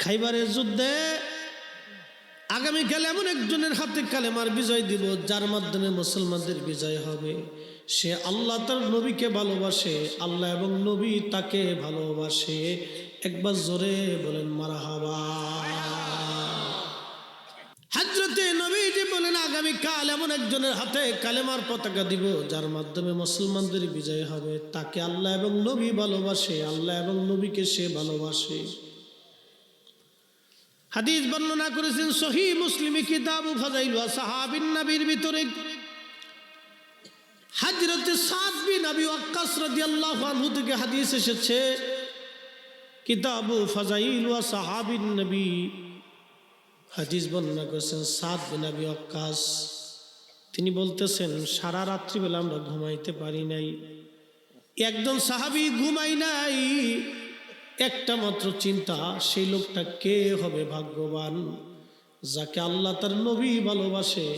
খাইবারের যুদ্ধে আগামীকাল এমন একজনের হাতে কালেমার বিজয় দিব যার মাধ্যমে মুসলমানদের বিজয় হবে। সে আল্লাহ তার নবীকে ভালোবাসে, আল্লাহ এবং নবী তাকে ভালোবাসে। একবার জোরে বলেন মারহাবা। হযরতে নবীজি বলেন আগামীকাল এমন একজনের হাতে কালেমার পতাকা দিব যার মাধ্যমে মুসলমানদের বিজয় হবে। তাকে আল্লাহ এবং নবী ভালোবাসে, আল্লাহ এবং নবীকে সে ভালোবাসে। হাদিস বর্ণনা করেছেন সহিহ মুসলিমে কিতাবু ফাযাইল ওয়া সাহাবিন নবীর ভিতরে হযরত সাদ বিন আবি ওয়াক্কাস রাদিয়াল্লাহু আনহু থেকে হাদিস এসেছে, কিতাবু ফাযাইল ওয়া সাহাবিন নবী। হাদিস বর্ণনা করেছেন সাদ বিন আবি ওয়াক্কাস। তিনি বলতেছেন সারা রাত্রিবেলা আমরা ঘুমাইতে পারি নাই। একজন সাহাবী ঘুমাই নাই, একটা মাত্র চিন্তা, সেই লোকটা কে হবে ভাগ্যবান যাকে আল্লাহ তার নবী ভালোবাসে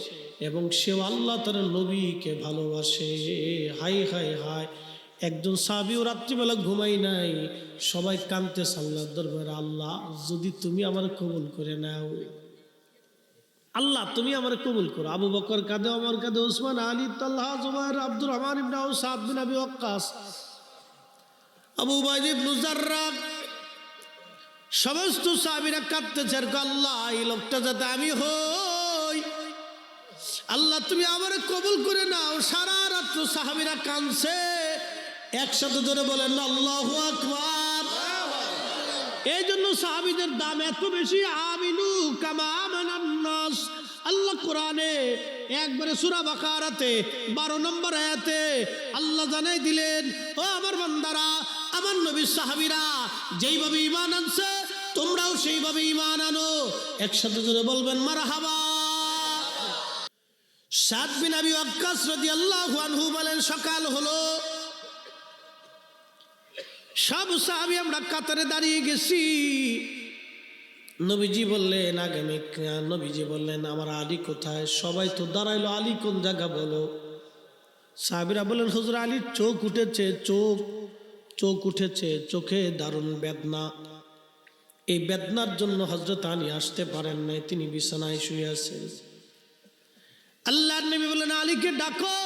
এবং সেও আল্লাহ তার নবীকে ভালোবাসে। হাই হাই হাই, একজন সাহাবীও রাত্রিবেলা ঘুমাই নাই, সবাই কাঁদতেছে আল্লাহর দরবারে, আল্লাহ যদি তুমি আমার কবুল করে নাও, আল্লাহ তুমি আমার কবুল করো। আবু বকর কাঁদে, ওমর কাঁদে, উসমান, আলী, তালহা, জুবাইর, আব্দুর রহমান ইবনে আউফ, সাদ বিন আবি ওয়াক্কাস, আবু উবাইদা ইবনে জাররাহ, সমস্ত সাহাবীরা কাঁদতেছে, আল্লাহ এই লোকটা যাতে আমি হই, আল্লাহ তুমি আমার কবুল করে নাও। সারা রাত্র সাহাবীরা কাঁদছে, একসাথে ধরে বলেন আল্লাহু আকবার। এই জন্য সাহাবীদের দাম এত বেশি। আমিনু কামা আমানান নাস, আল্লাহ কোরআনে একবারে সূরা বাকারাতে 12 নম্বর আয়াতে আল্লাহ জানাই দিলেন, ও আমার বান্দারা, আমার নবীর সাহাবীরা যেইভাবে ঈমান আনছে তোমরাও সেইভাবে ঈমান আনো। একসাথে জোরে বলবেন মারহাবা। সাদ বিন আবি ওয়াক্কাস রাদিয়াল্লাহু আনহু বলেন, সকাল হলো, সব সাহাবী আমরা কাতারে দাঁড়িয়ে গেছি। নবীজি বললেন আগামীকাল, নবীজি বললেন আমার আলী কোথায়? সবাই তো দাঁড়াইলো, আলী কোন জায়গা বলো। সাহাবীরা বলেন হুজুর আলীর চোখ উঠেছে, চোখ উঠেছে, চোখে দারুণ বেদনা। এই বেদনার জন্য হযরত আলী আসতে পারেন নাই, তিনি বিছানায় শুয়ে আছেন। আল্লাহর নবী বলেন আলীকে ডাকো।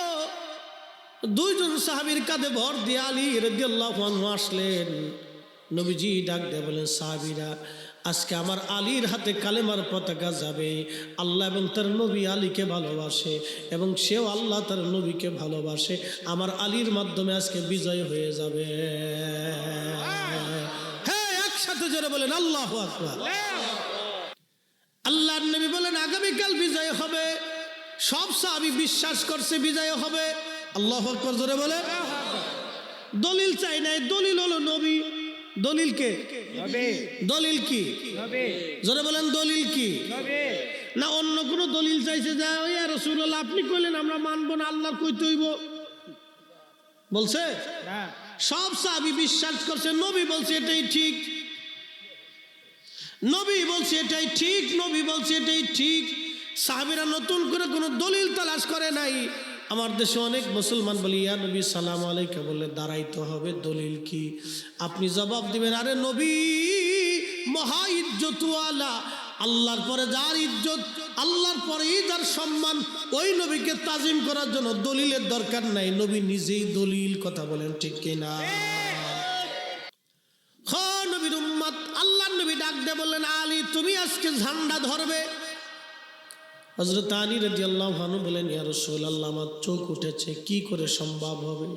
দুইজন সাহাবীর কাঁধে ভর দিয়ে আলী রাদিয়াল্লাহু আনহু আসলেন। নবীজি ডাক দিয়ে বলেন সাহাবীরা, আজকে আমার আলীর হাতে কালেমার পতাকা যাবে। আল্লাহ এবং তার নবী আলীকে ভালোবাসে এবং সেও আল্লাহ তার নবীকে ভালোবাসে। আমার আলীর মাধ্যমে আজকে বিজয় হয়ে যাবে। হ্যাঁ, একসাথে জোরে বলেন আল্লাহু আকবার। আল্লাহর নবী বলেন আগামীকাল বিজয় হবে। সব সাহাবী বিশ্বাস করছে বিজয় হবে। আল্লাহু আকবার জোরে বলে। দলিল চাই নাই, দলিল হলো নবী। দলিল কে? দলিল কি? জোরে বলেন দলিল কি? না অন্য কোন দলিল চাইছে যা ইয়া রাসূলুল্লাহ আপনি কইলেন আমরা মানব না, আল্লাহ কইতে হইব বলছে? সব সাহাবী বিশ্বাস করছে নবী বলছে এটাই ঠিক, নবী বলছে এটাই ঠিক, নবী বলছে এটাই ঠিক। সাহাবীরা নতুন করে কোনো দলিল তালাশ করে নাই। আমার দেশে অনেক মুসলমান বলি ইয়া নবী সালাম আলাইকা বলে দাঁড়াইতে হবে, দলিল কি? আপনি জবাব দিবেন আরে নবী মহা ইজ্জতওয়ালা, আল্লাহর পরে যার ইজ্জত, আল্লাহর পরেই যার সম্মান, ওই নবীকে তাজিম করার জন্য দলিলের দরকার নাই, নবী নিজেই দলিল। কথা বলেন ঠিক কিনা? নবীর উম্মত আল্লাহর নবী ডাক দিয়ে বললেন আলী তুমি আজকে ঝান্ডা ধরবে। হযরত আলী রাদিয়াল্লাহু আনহু বলেন ইয়া রাসূলুল্লাহ আমার চোখ উঠেছে, কি করে সম্ভব হবে?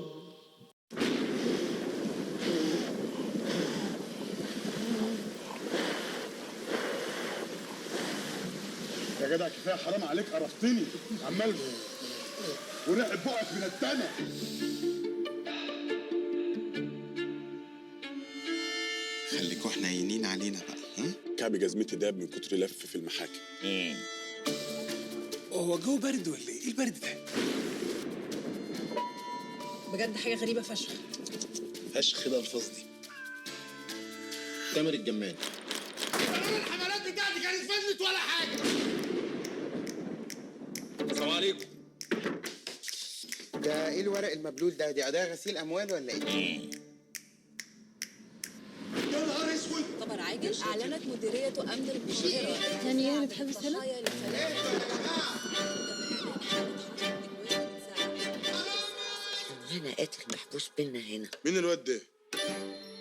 يا جدع كفايه حرام عليك، قرفتني عمال وريحه بقك من التانى. خليكوا حنينين علينا بقى، ها؟ كعب جزمتي داب من كتر لف في المحاكم. هو الجو برد ولا ايه؟ ايه البرد ده؟ بجد حاجة غريبة فشخ. فشخ ده الفاظ دي. تامر الجمال. الحملات بتاعتي كانت فشلت ولا حاجة. السلام عليكم. ده ايه الورق المبلول ده؟ دي اداة غسيل اموال ولا ايه؟ يا نهار اسود. طب رعاك أعلنت مديرية أمن القاهرة ثانية بتحبس هنا؟ ضحايا لثلاث هنا قاتل محبوس بينا هنا. مين الواد ده؟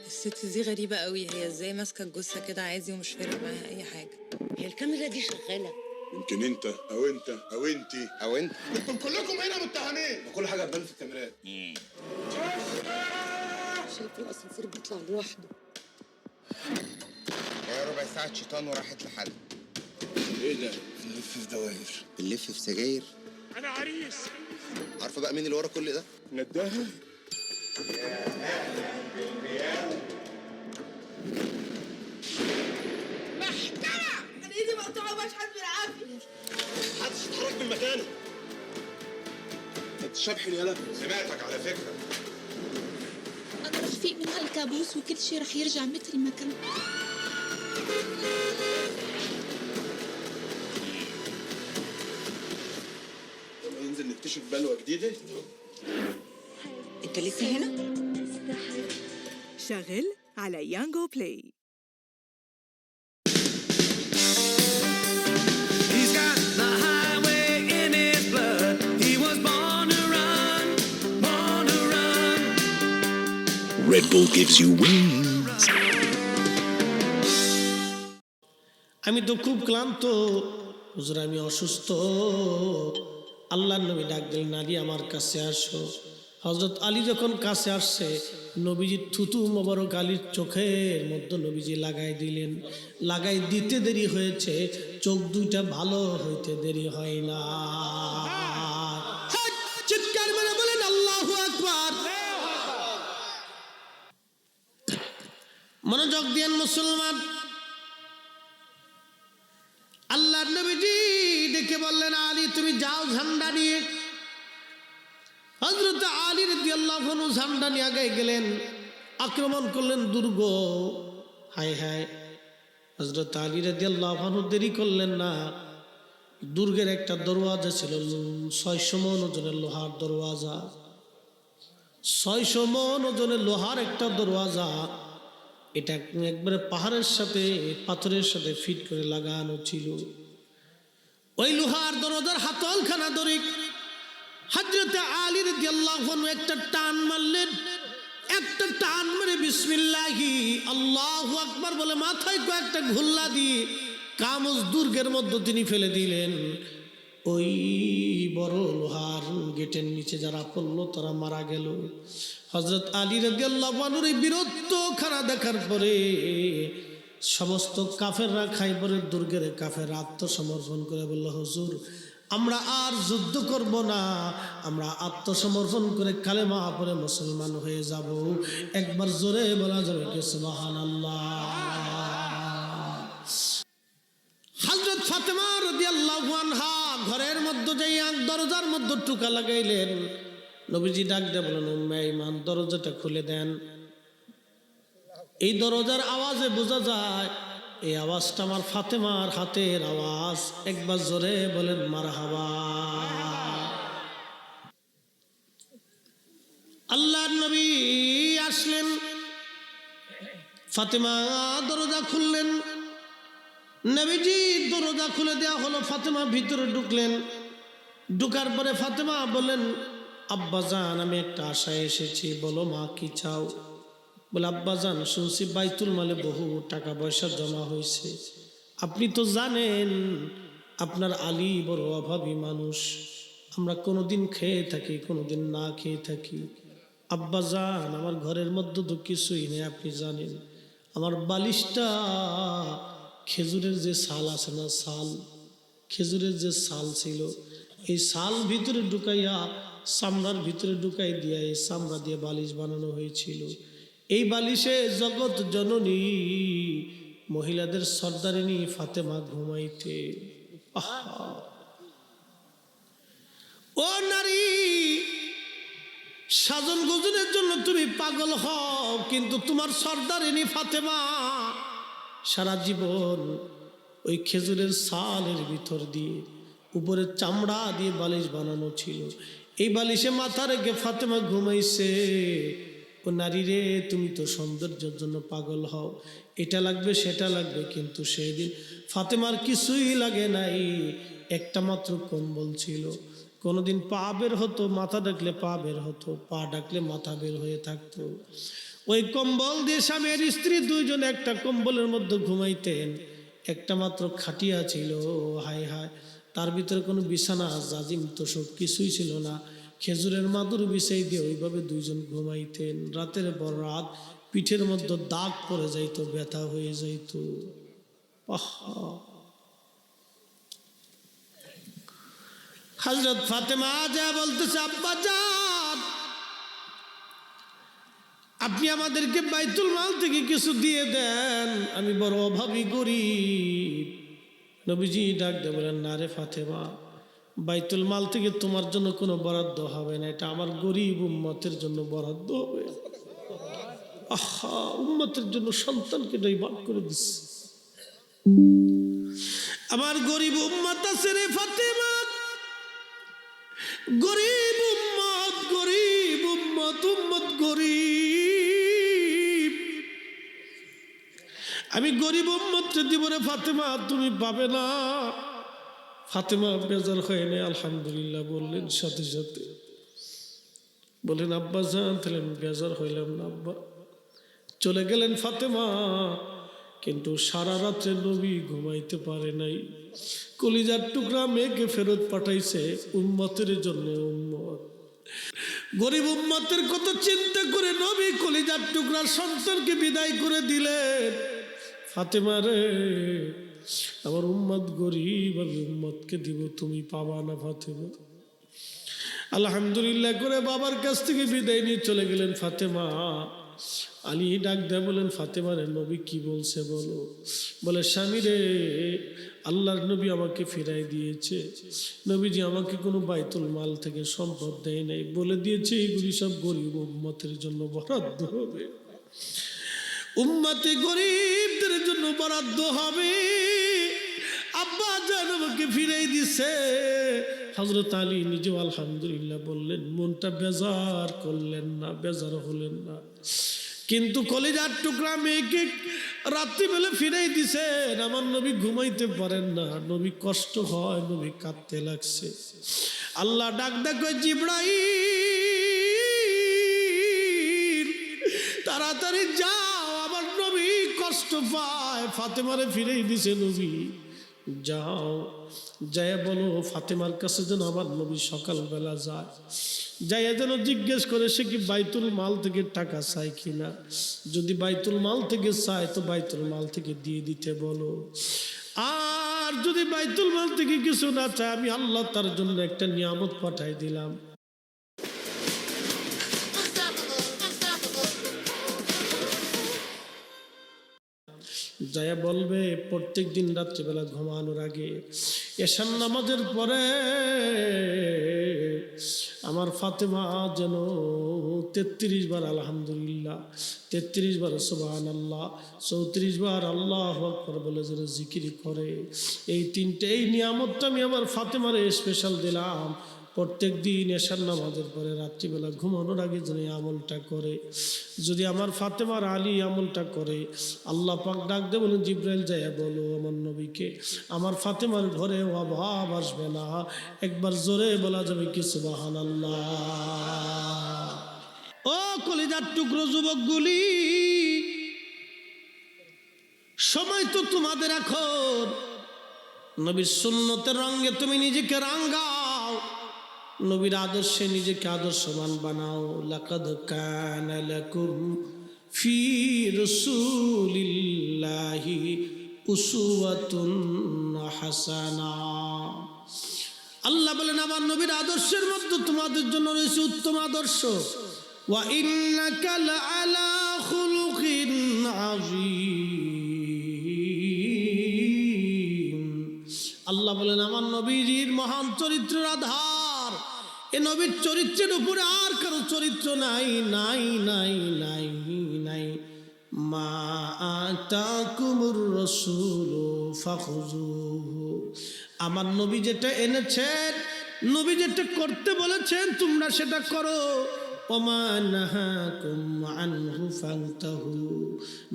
الست دي غريبة قوي، هي ازاي ماسكة الجثة كده عادي ومش فارق معاها أي حاجة؟ هي الكاميرا دي شغالة؟ يمكن انت او انت او انتي او انت. انتم كلكم هنا متهمين. كل حاجه هتبان في الكاميرات. شايف الأسانسير بيطلع لوحده. هي ربع ساعه شيطان وراحت لحل. ايه ده؟ نلف في دواير. بنلف في سجاير. انا عريس. عارفه بقى مين اللي ورا كل ده؟ نداها. أنا إيدي مقطوعة وبشحت بالعافية. محدش يتحرك من مكانه. انت شبح يالا. سمعتك على فكره. أنا رح فيق من هالكابوس وكل شي رح يرجع مثل ما كان. يلا ننزل نكتشف بلوه جديده. أنت لسه هنا؟ شغل على يانجو بلاي. He's got the highway in his blood. He was born to run, born to run. Red Bull gives you wings. আমি তো খুব ক্লান্ত হুজুর, আমি অসুস্থ। আল্লাহর নবী ডাক দিলেন, আলী আমার কাছে আসো। হযরত আলী যখন কাছে আসছে, নবীজি থুতু মোবারক আলীর চোখের মধ্যে নবীজি লাগাই দিলেন। লাগাই দিতে দেরি হয়েছে, চোখ দুইটা ভালো হইতে দেরি হয় না। চিৎকার করে বলেন আল্লাহু আকবার। মনোযোগ দিয়েন মুসলমান। আল্লাহর নবীজি দেখে বললেন, আলী তুমি যাও ঝান্ডা নিয়ে। হযরত আলী রাদিয়াল্লাহু আনহু ঝান্ডা নিয়ে আগে গেলেন, আক্রমণ করলেন দুর্গ। হায় হায়, হযরত আলী রাদিয়াল্লাহু আনহু দেরি করলেন না। দুর্গের একটা দরওয়াজা ছিল, 600 মণ ওজনের লোহার দরওয়াজা। 600 মণ ওজনের লোহার একটা দরওয়াজা। এটা একবারে পাহাড়ের সাথে পাথরের সাথে ফিট করে লাগানো ছিল। ওই লোহার দরজার হাতলখানা ধরে হযরত আলী রাদিয়াল্লাহু আনহু একটা টান মারলেন। একটা টান মেরে বিসমিল্লাহি আল্লাহু আকবার বলে মাথায় কয়েকটা ঘুল্লা দিয়ে কামজ দুর্গের মধ্যে তিনি ফেলে দিলেন। ওই বড় লোহার গেটের নিচে যারা পড়লো তারা মারা গেল। হযরত আলী রাদিয়াল্লাহু আনহুর এই বীরত্বখানা দেখার পরে সমস্ত কাফেররা খাইবরের দুর্গের কাফের আত্মসমর্পণ করে বলল, হুজুর আমরা আর যুদ্ধ করব না, আমরা আত্মসমর্পণ করে কালেমা পড়ে মুসলমান হয়ে যাব। একবার জোরে বলা যাবে কি সুবহানাল্লাহ। হযরত ফাতেমা রাদিয়াল্লাহু আনহা ঘরের মধ্যে যাইয়া দরজার মধ্যে টুকা লাগাইলেন। নবীজি ডাক দিয়ে বলেন, উম্মে ঈমান দরজাটা খুলে দেন। এই দরজার আওয়াজে বোঝা যায় এই আওয়াজটা আমার ফাতেমার হাতের আওয়াজ। একবার জোরে বলেন মারহাবা। আল্লাহর নবী আসলেন, ফাতেমা দরজা খুললেন। নবীজি দরজা খুলে দেওয়া হলো, ফাতেমা ভিতরে ঢুকলেন। ঢুকার পরে ফাতেমা বললেন, আব্বাজান আমি একটা আশায় এসেছি, বলো মা কি চাও? বলে, আব্বাজান শুনছি বাইতুল মালে বহু টাকা পয়সা জমা হয়েছে। আপনি তো জানেন আপনার আলী বড় অভাবী মানুষ, আমরা কোনোদিন খেয়ে থাকি কোনোদিন না খেয়ে থাকি। আব্বাজান আমার ঘরের মধ্যে তো কিছুই নেই, আপনি জানেন আমার বালিশটা খেজুরের যে ছাল আছে না, ছাল খেজুরের যে ছাল ছিল, এই ছাল ভিতরে ঢুকাইয়া চামড়ার ভিতরে ঢুকাই দিয়া এই চামড়া দিয়ে বালিশ বানানো হয়েছিল। এই বালিশে জগৎ জননী মহিলাদের সর্দারিনী ফাতেমা ঘুমাইতে। ও নারী, সাজন গোজনের জন্য তুমি পাগল হও, কিন্তু তোমার সর্দারিনী ফাতেমা সারা জীবন ওই খেজুরের ছালের ভিতর দিয়ে উপরে চামড়া দিয়ে বালিশ বানানো ছিল। এই বালিশে মাথা রেখে ফাতেমা ঘুমাইছে। ও নারী রে, তুমি তো সৌন্দর্যের জন্য পাগল হও, এটা লাগবে সেটা লাগবে, কিন্তু সেই দিন ফাতেমার কিছুই লাগে নাই, একটা মাত্র কম্বল ছিল। কোনোদিন পা বের হতো, মাথা ডাকলে পা বের হতো, পা ডাকলে মাথা বের হয়ে থাকতো। ওই কম্বল দিয়ে স্বামী আর স্ত্রী দুইজন একটা কম্বলের মধ্যে ঘুমাইতেন। একটা মাত্র খাটিয়া ছিল, হায় হায়, তার ভিতরে কোনো বিছানা জাজিম তোষক কিছুই ছিল না। খেজুরের মাদুর বিছাই দিয়ে ওইভাবে দুইজন ঘুমাইতেন। রাতের পর রাত পিঠের মধ্যে দাগ পড়ে যাইত, ব্যথা হয়ে যাইত। হযরত ফাতেমা যা বলতেছে, আব্বা জান, আপনি আমাদেরকে বাইতুল মাল থেকে কিছু দিয়ে দেন, আমি বড় অভাবী গরিব। নবীজি ডাক দিয়ে বলেন, না রে ফাতেমা, বাইতুল মাল থেকে তোমার জন্য কোনো বরাদ্দ হবে না, এটা আমার গরিব উম্মতের জন্য বরাদ্দ হবে। আহা, উম্মতের জন্য সন্তানকে ভাগ করে দিচ্ছে। আমার গরিব উম্মত আছে রে ফাতেমা, গরিব উম্মত, গরিব উম্মত, উম্মত গরিব। আমি গরিব উম্মতকে দিব রে ফাতেমা, তুমি পাবে না। ফাতেমা বেজার হয় না, আলহামদুলিল্লাহ বললেন। সাথে সাথে বলেন, আব্বা জান, তাহলে আমি বেজার হইলাম না আব্বা। চলে গেলেন ফাতেমা, কিন্তু সারা রাত্রে নবী ঘুমাইতে পারে নাই। কলিজার টুকরা মেয়েকে ফেরত পাঠাইছে উম্মতের জন্য। উম্মত, গরিব উম্মতের কথা চিন্তা করে নবী কলিজার টুকরা সন্তানকে বিদায় করে দিলেন। ফাতেমা রে, আমার উম্মত গরিব, আমি উম্মতকে দিব, তুমি পাবা না ফাতেমা। আলহামদুলিল্লাহ করে বাবার কাছ থেকে বিদায় নিয়ে চলে গেলেন ফাতেমা। আলী ডাক দেয় বলেন, ফাতেমা রে, নবী কি বলছে বলো। বলে, স্বামী রে, আল্লাহর নবী আমাকে ফিরাই দিয়েছে। নবীজি আমাকে কোনো বাইতুল মাল থেকে সম্পদ দেয় নাই, বলে দিয়েছে এইগুলি সব গরিব উম্মতের জন্য বরাদ্দ হবে, উম্মতে গরিবদের জন্য বরাদ্দ হবে। আব্বা জান আমাকে ফিরাই দিছে। হযরত আলী নিজেও আলহামদুলিল্লাহ বললেন, মনটা বেজার করলেন না, বেজার হলেন না। কিন্তু কলিজার টুকরা মেয়েকে রাত্রিবেলা ফিরাই দিছেন, আমার নবী ঘুমাইতে পারেন না, নবী কষ্ট হয়, নবী কাঁদতে লাগছে। আল্লাহ ডাক ডাক, জিবরাইল তাড়াতাড়ি যাও, আমার নবী কষ্ট পায়, ফাতেমারে ফিরাই দিছে নবী। যাও, যায় বলো ফাতেমার কাছে যেন আমার নবী সকালবেলা যায়, যাইয়া যেন জিজ্ঞেস করে সে কি বাইতুল মাল থেকে টাকা চায় কিনা। যদি বাইতুল মাল থেকে চায় তো বাইতুল মাল থেকে দিয়ে দিতে বলো, আর যদি বাইতুল মাল থেকে কিছু না চায়, আমি আল্লাহ তার জন্য একটা নিয়ামত পাঠাই দিলাম। যায়া বলবে, প্রত্যেক দিন রাত্রিবেলা ঘুমানোর আগে এশার নামাজের পরে আমার ফাতেমা যেন 33 বার আলহামদুলিল্লাহ, 33 বার সুবহানাল্লাহ, 34 বার আল্লাহু আকবার বলে যেন জিকির করে। এই তিনটে, এই নিয়ামতটা আমি আমার ফাতেমারে স্পেশাল দিলাম। প্রত্যেক দিন এশার নামাজের পরে রাত্রিবেলা ঘুমানোর আগে যেন আমলটা করে। যদি আমার ফাতেমার আলী আমলটা করে, আল্লাহ পাক ডাক দে বলেন, জিবরাইল যাইয়া বলো আমার নবীকে, আমার ফাতেমার ঘরে অভাব আসবে না। একবার জোরে বলা যাবে কি সুবহানাল্লাহ। ও কলিজার টুকরো যুবকগুলি, সময় তো তোমাদের এখন। নবীর সুন্নতের রঙে তুমি নিজেকে রাঙ্গাও, নবীর আদর্শে নিজেকে আদর্শবান বানাও। লাকাদ কানা লাকুম ফি রাসূলিল্লাহি উসওয়াতুন হাসানা। আল্লাহ বলেন, আমার নবীর আদর্শের মধ্যে তোমাদের জন্য রয়েছে উত্তম আদর্শ। ওয়া ইন্নাকা লাআলা খুলুকিন আযীম। আল্লাহ বলেন, আমার নবীর মহান চরিত্রের আধার, এ নবীর চরিত্রের উপরে আর কারো চরিত্র নাই, নাই নাই নাই নাই। মা আতাকুমুর রাসূলু ফাখুযুহু। আমার নবী যেটা এনেছেন, নবী যেটা করতে বলেছেন, তোমরা সেটা করো। ওমা নাহাকুম আনহু ফান্তাহু,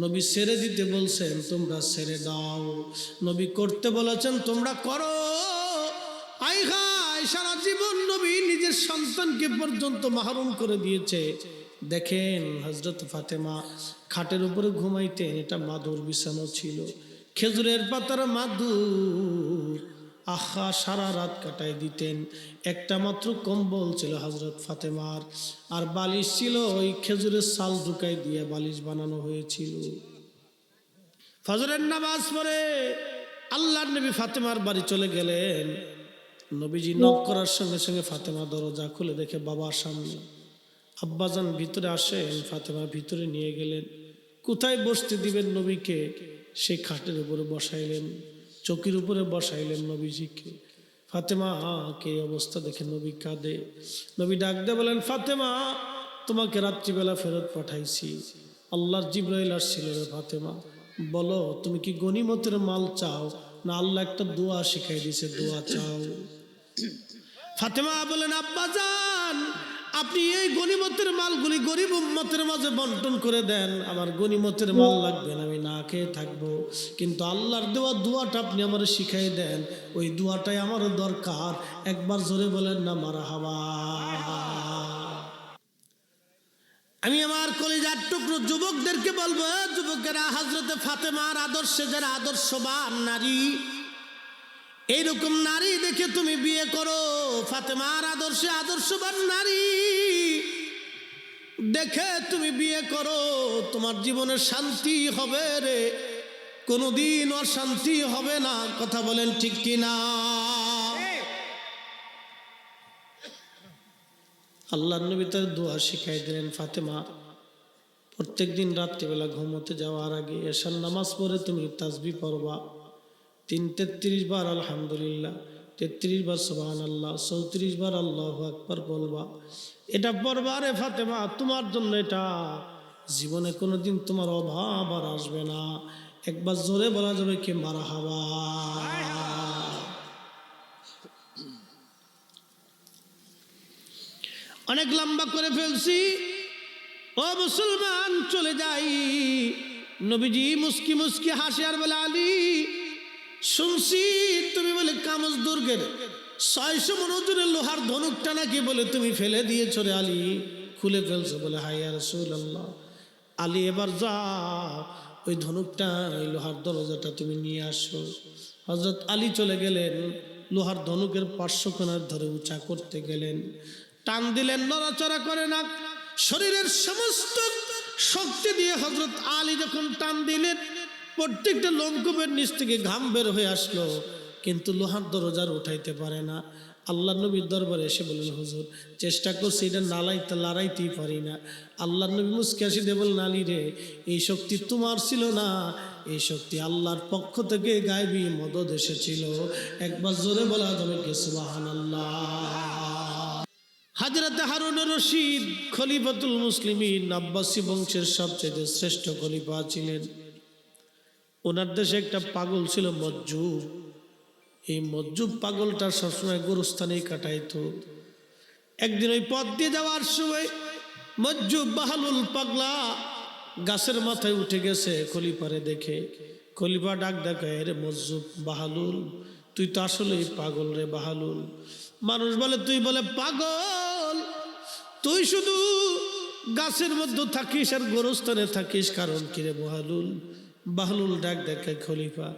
নবী ছেড়ে দিতে বলছেন তোমরা ছেড়ে দাও, নবী করতে বলেছেন তোমরা করো। আই হাই, সারা জীবন নবী নিজের সন্তানকে পর্যন্ত মাহরুম করে দিয়েছে। দেখেন হযরত ফাতেমা খাটের উপরে ঘুমাইতেন, এটা মাদুর বিছানো ছিল, খেজুরের পাতার মাদুর। আহা, সারা রাত কাটাই দিতেন। একটা মাত্র কম্বল ছিল হযরত ফাতেমার, আর বালিশ ছিল ওই খেজুরের ছাল ঢুকাই দিয়ে বালিশ বানানো হয়েছিল। ফজরের নামাজ পড়ে আল্লাহর নবী ফাতেমার বাড়ি চলে গেলেন। নবীজি নক করার সঙ্গে সঙ্গে ফাতেমা দরজা খুলে দেখে বাবার সামনে। আব্বাজান ভিতরে আসেন, ফাতেমা ভিতরে নিয়ে গেলেন। কোথায় বসতে দিবেন নবীকে, সেই খাটের উপরে বসাইলেন, চৌকির উপরে বসাইলেন নবীজিকে। ফাতেমাকে এই অবস্থা দেখে নবী কাঁদে। নবী ডাক দিয়ে বলেন, ফাতেমা তোমাকে রাত্রিবেলা ফেরত পাঠাইছি, আল্লাহর জিবরাইল আসছিল রে ফাতেমা, বলো তুমি কি গনিমতের মাল চাও না আল্লাহ একটা দোয়া শিখাই দিয়েছে, দোয়া চাও? ফাতেমা বলেন, আব্বাজান আপনি এই গনিমতের মালগুলি গরিব উম্মতের মাঝে বন্টন করে দেন, আমার গনিমতের মাল লাগবে না, আমি না খেয়ে থাকবো, কিন্তু আল্লাহর দেওয়া দোয়াটা আপনি আমার শিখাই দেন, ওই দোয়াটাই আমার দরকার। একবার জোরে বলেন না মারহাবা। আমি আমার কলিজার টুকরো যুবকদেরকে বলবো, যুবকেরা হযরতে ফাতেমার আদর্শে যারা আদর্শবান নারী, এইরকম নারী দেখে তুমি বিয়ে করো। ফাতেমার আদর্শে আদর্শবান নারী দেখে তুমি বিয়ে করো, তোমার জীবনে শান্তি হবে রে, কোনোদিন অশান্তি হবে না। কথা বলেন ঠিক কিনা? আল্লাহর নবী তার দোয়া শিখাই দিলেন। ফাতেমা প্রত্যেক দিন রাত্রিবেলা ঘুমোতে যাওয়ার আগে এশার নামাজ পড়ে তুমি তাসবিহ পড়বা 33 বার আলহামদুলিল্লাহ, 33 বার সুবহানাল্লাহ, 34 বার আল্লাহু আকবার বলবা। এটা পড়বা রে ফাতেমা, তোমার জন্য এটা জীবনে কোনোদিন তোমার অভাব আর আসবে না। একবার জোরে বলা যাবে কি মারহাবা। অনেক লম্বা করে ফেলছি, ও মুসলমান চলে যাই। নবীজি মুস্কি মুস্কি হাসি আর বলে, আলী শুনছি তুমি বলে কামজ দুর্গের 600 মণ ওজনের লোহার ধনুকটা নাকি বলে তুমি ফেলে দিয়েছ রে আলী, খুলে ফেলছো? বলে হায় ইয়া রাসূলুল্লাহ। আলী এবার যা ওই ধনুকটা, ওই লোহার দরজাটা তুমি নিয়ে আসো। হযরত আলী চলে গেলেন, লোহার ধনুকের পার্শ্বকোণার ধরে উঁচা করতে গেলেন, টান দিলেন, নড়াচড়া করে না। শরীরের সমস্ত শক্তি দিয়ে হযরত আলী যখন টান দিলেন, প্রত্যেকটা লোমকূপের নিচ থেকে ঘাম বের হয়ে আসলো, কিন্তু লোহার দরজার উঠাইতে পারে না। আল্লাহ নবীর দরবারে এসে বললেন, হুজুর চেষ্টা করছি, এটা লড়াইতেই পারি না। আল্লাহ নবী মুস্কি হাসি দিয়ে বললেন, আলী রে, এই শক্তি তোমার ছিল না, এই শক্তি আল্লাহর পক্ষ থেকে গায়বী মদদ এসেছিল। একবার জোরে বলা যাবে কি সুবহানাল্লাহ। হযরতে হারুন রশিদ খলিফাতুল মুসলিমিন, আব্বাসী বংশের সবচেয়ে শ্রেষ্ঠ খলিফা ছিলেন। ওনার দেশে একটা পাগল ছিল মজ্জুব। এই মজ্জুব পাগলটা সবসময় গোরস্থানেই কাটাইতো। একদিন ওই পথ দিয়ে যাওয়ার সময় মজ্জুব বাহালুল পাগলা গাছের মাথায় উঠে গেছে। খলিফারে দেখে খলিফা ডাক দেখায়, রে মজ্জুব বাহালুল, তুই তো আসলেই পাগল রে বাহালুল। মানুষ বলে তুই বলে পাগল, তুই শুধু গাছের মধ্যে থাকিস আর গোরস্থানে থাকিস, কারণ কি রে বাহালুল? বাহলুল ডাক দেখায় খলিফা,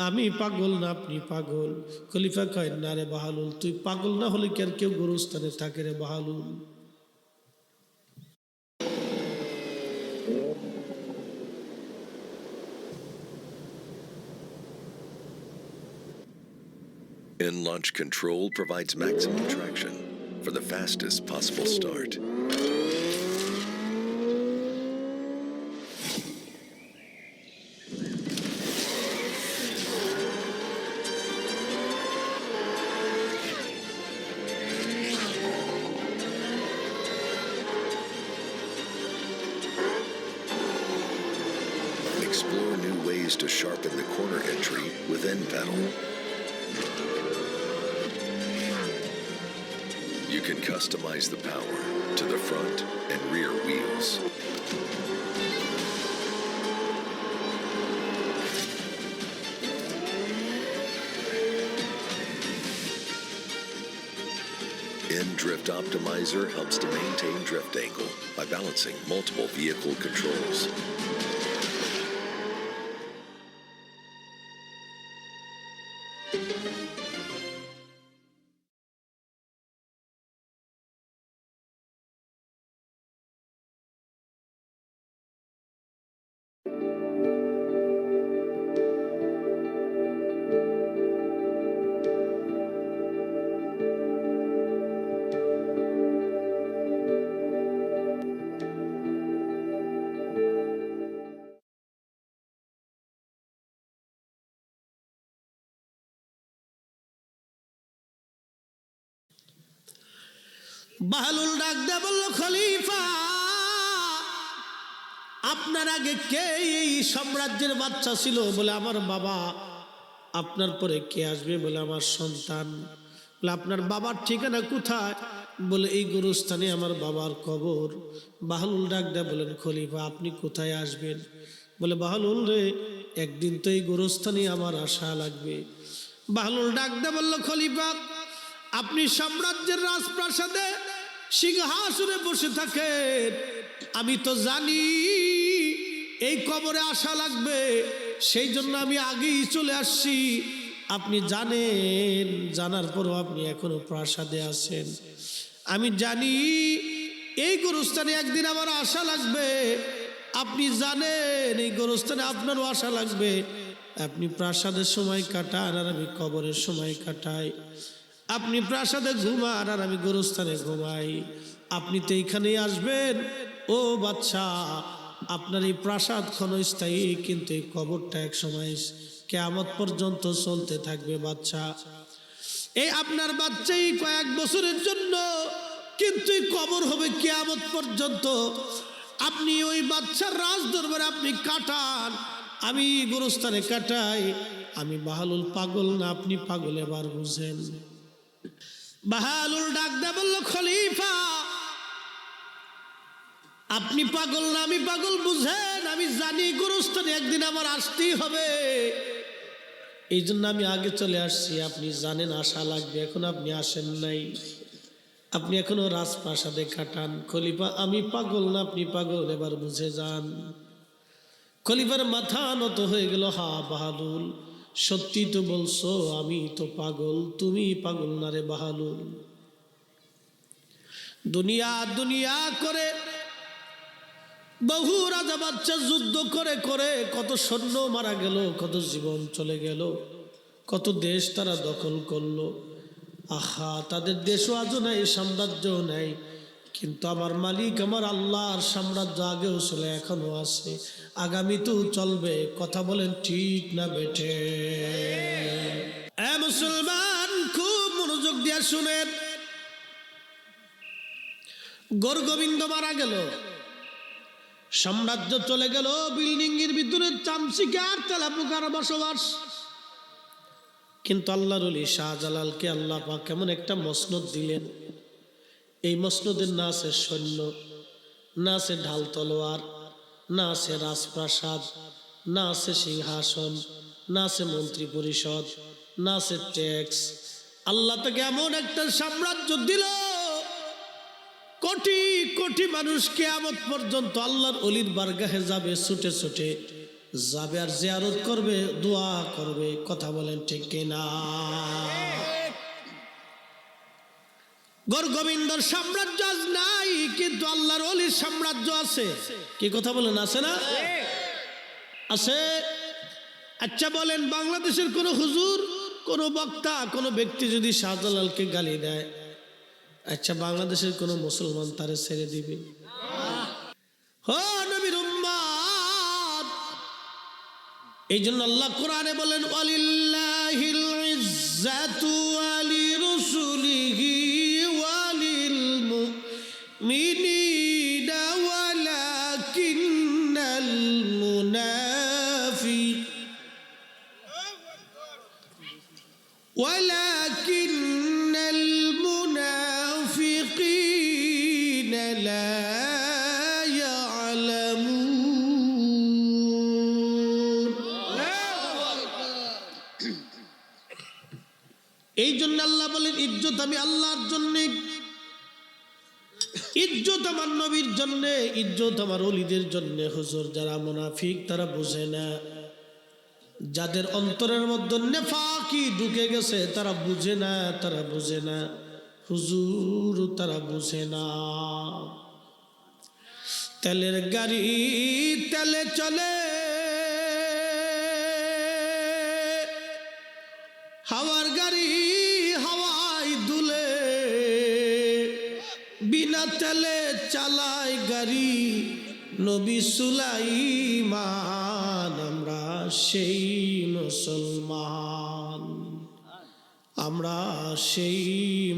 আমি পাগল না আপনি পাগল? খলিফা কয়, না রে বাহালুল, তুই পাগল না হলে কি আর কেউ গোরস্থানে থাকে রে Bahalul? In launch control provides maximum traction for the fastest possible start. Explore new ways to sharpen the corner entry with end pedal. You can customize the power to the front and rear wheels. Drift Optimizer helps to maintain drift angle by balancing multiple vehicle controls. Bahlul ডাক দে বলল, খলিফা আপনার আগে কে এই সাম্রাজ্যের বাচ্চা ছিল? বলে আমার বাবা। আপনার পরে কে আসবে? বলে আমার সন্তান। বলে আপনার বাবার ঠিকানা কোথায়? বলে এই গোরস্থানে আমার বাবার কবর। বাহলুল ডাক দে বলেন, খলিফা আপনি কোথায় আসবেন? বলে বাহলুল রে, একদিন তো এই গোরস্থানে আমার আশা লাগবে। বাহলুল ডাক দে বলল, খলিফা আপনি সাম্রাজ্যের রাজপ্রাসাদে সিংহাসনে বসে থাকেন, আমি তো জানি এই কবরে আসা লাগবে, সেই জন্য আমি আগেই চলে আসছি। আপনি জানেন, জানার পরও আপনি এখনো প্রাসাদে আছেন। আমি জানি এই গোরস্থানে একদিন আমার আশা লাগবে, আপনি জানেন এই গোরস্থানে আপনারও আশা লাগবে। আপনি প্রাসাদের সময় কাটান আর আমি কবরের সময় কাটাই। আপনি প্রাসাদে ঘুমান আর আমি গোরস্থানে ঘুমাই। আপনি তো এইখানেই আসবেন। ও বাচ্চা, আপনার এই প্রাসাদ ক্ষণস্থায়ী, কিন্তু এই কবরটা এক সময় কিয়ামত পর্যন্ত চলতে থাকবে বাচ্চা। এই আপনার বাচ্চাই কয়েক বছরের জন্য, কিন্তু এই কবর হবে কিয়ামত পর্যন্ত। আপনি ওই বাচ্চার রাজ দরবারে আপনি কাটান, আমি গোরস্থানে কাটাই। আমি বাহলুল পাগল না আপনি পাগল? এবার বুঝেন। বাহলুল ডাক দে বলল, খলিফা আপনি পাগল না আমি পাগল? বুঝেন, আমি জানি গোরস্থানে একদিন আমার আসতেই হবে, এই জন্য আমি আগে চলে আসছি। আপনি জানেন আশা লাগবে, এখন আপনি আসেন নাই, আপনি এখনো রাজপ্রাসাদে কাটান। খলিফা আমি পাগল না আপনি পাগল? এবার বুঝে যান। খলিফার মাথা নত হয়ে গেল। হা বাহলুল, সত্যি তো বলছো, আমি তো পাগল, তুমি পাগল না রে বাহলুল। দুনিয়া দুনিয়া করে বহু রাজা বাচ্চা যুদ্ধ করে করে কত সৈন্য মারা গেল, কত জীবন চলে গেল, কত দেশ তারা দখল করলো। আহা, তাদের দেশও আজও নাই, সাম্রাজ্যও নাই, কিন্তু আমার মালিক আমার আল্লাহর সাম্রাজ্য আগেও ছিল, এখনো আছে, আগামীতেও চলবে। কথা বলেন ঠিক না বেঠে? মুসলমান খুব মনোযোগ দিয়া শুনেন। গৌরগোবিন্দ মারা গেল, সাম্রাজ্য চলে গেল, বিল্ডিং এর ভিতরে চামচিকা আর তেলাপোকার বসবাস। কিন্তু আল্লাহর ওলি শাহজালালকে আল্লাহ পাক কেমন একটা মসনদ দিলেন। এই মসনদের না আছে সৈন্য, না আছে ঢাল তলোয়ার, না আছে রাজপ্রাসাদ, না আছে সিংহাসন, না আছে মন্ত্রী পরিষদ, না আছে ট্যাক্স। আল্লাহ তাকে এমন একটা সাম্রাজ্য দিল, কোটি কোটি মানুষ কিয়ামত পর্যন্ত আল্লাহর ওলির বারগাহে যাবে, ছুটে ছুটে যাবে আর জিয়ারত করবে, দোয়া করবে। কথা বলেন ঠিক কিনা? গৌরগোবিন্দর সাম্রাজ্য আজ নাই, কিন্তু আল্লাহর ওলির সাম্রাজ্য আছে। কি কথা বলেন, আছে না? আছে। আচ্ছা বলেন, বাংলাদেশের কোন হুজুর, কোন বক্তা, কোন ব্যক্তি যদি শাহজালালকে গালি দেয়, আচ্ছা বাংলাদেশের কোন মুসলমান তারে ছেড়ে দিবে? ও নবীর উম্মত, এই জন্য আল্লাহ কোরআনে বলেন, ওয়ালিল্লাহিল ইজ্জাতু ওয়ালিরুসুলিহি ওয়ালিল মুমিনিনা ওয়ালাকিন্নাল মুনাফিকিনা এই জন্য আল্লাহ বলেন ইজ্জত আমি আল্লাহর জন্য, ইজ্জত আমার নবীর জন্য, ইজ্জত আমার ওলিদের জন্য। হুজুর যারা মুনাফিক তারা বুঝে না, যাদের অন্তরের মধ্যে নেফাকি ঢুকে গেছে তারা বুঝে না, তারা বুঝে না হুজুর, তারা বুঝে না। তেলের গাড়ি তেলে চলে, হাওয়ার গাড়ি হাওয়ায় দুলে, বিনা তেলে চালায় গাড়ি নবী সুলাইমান। আমরা সেই মুসলমান, আমরা সেই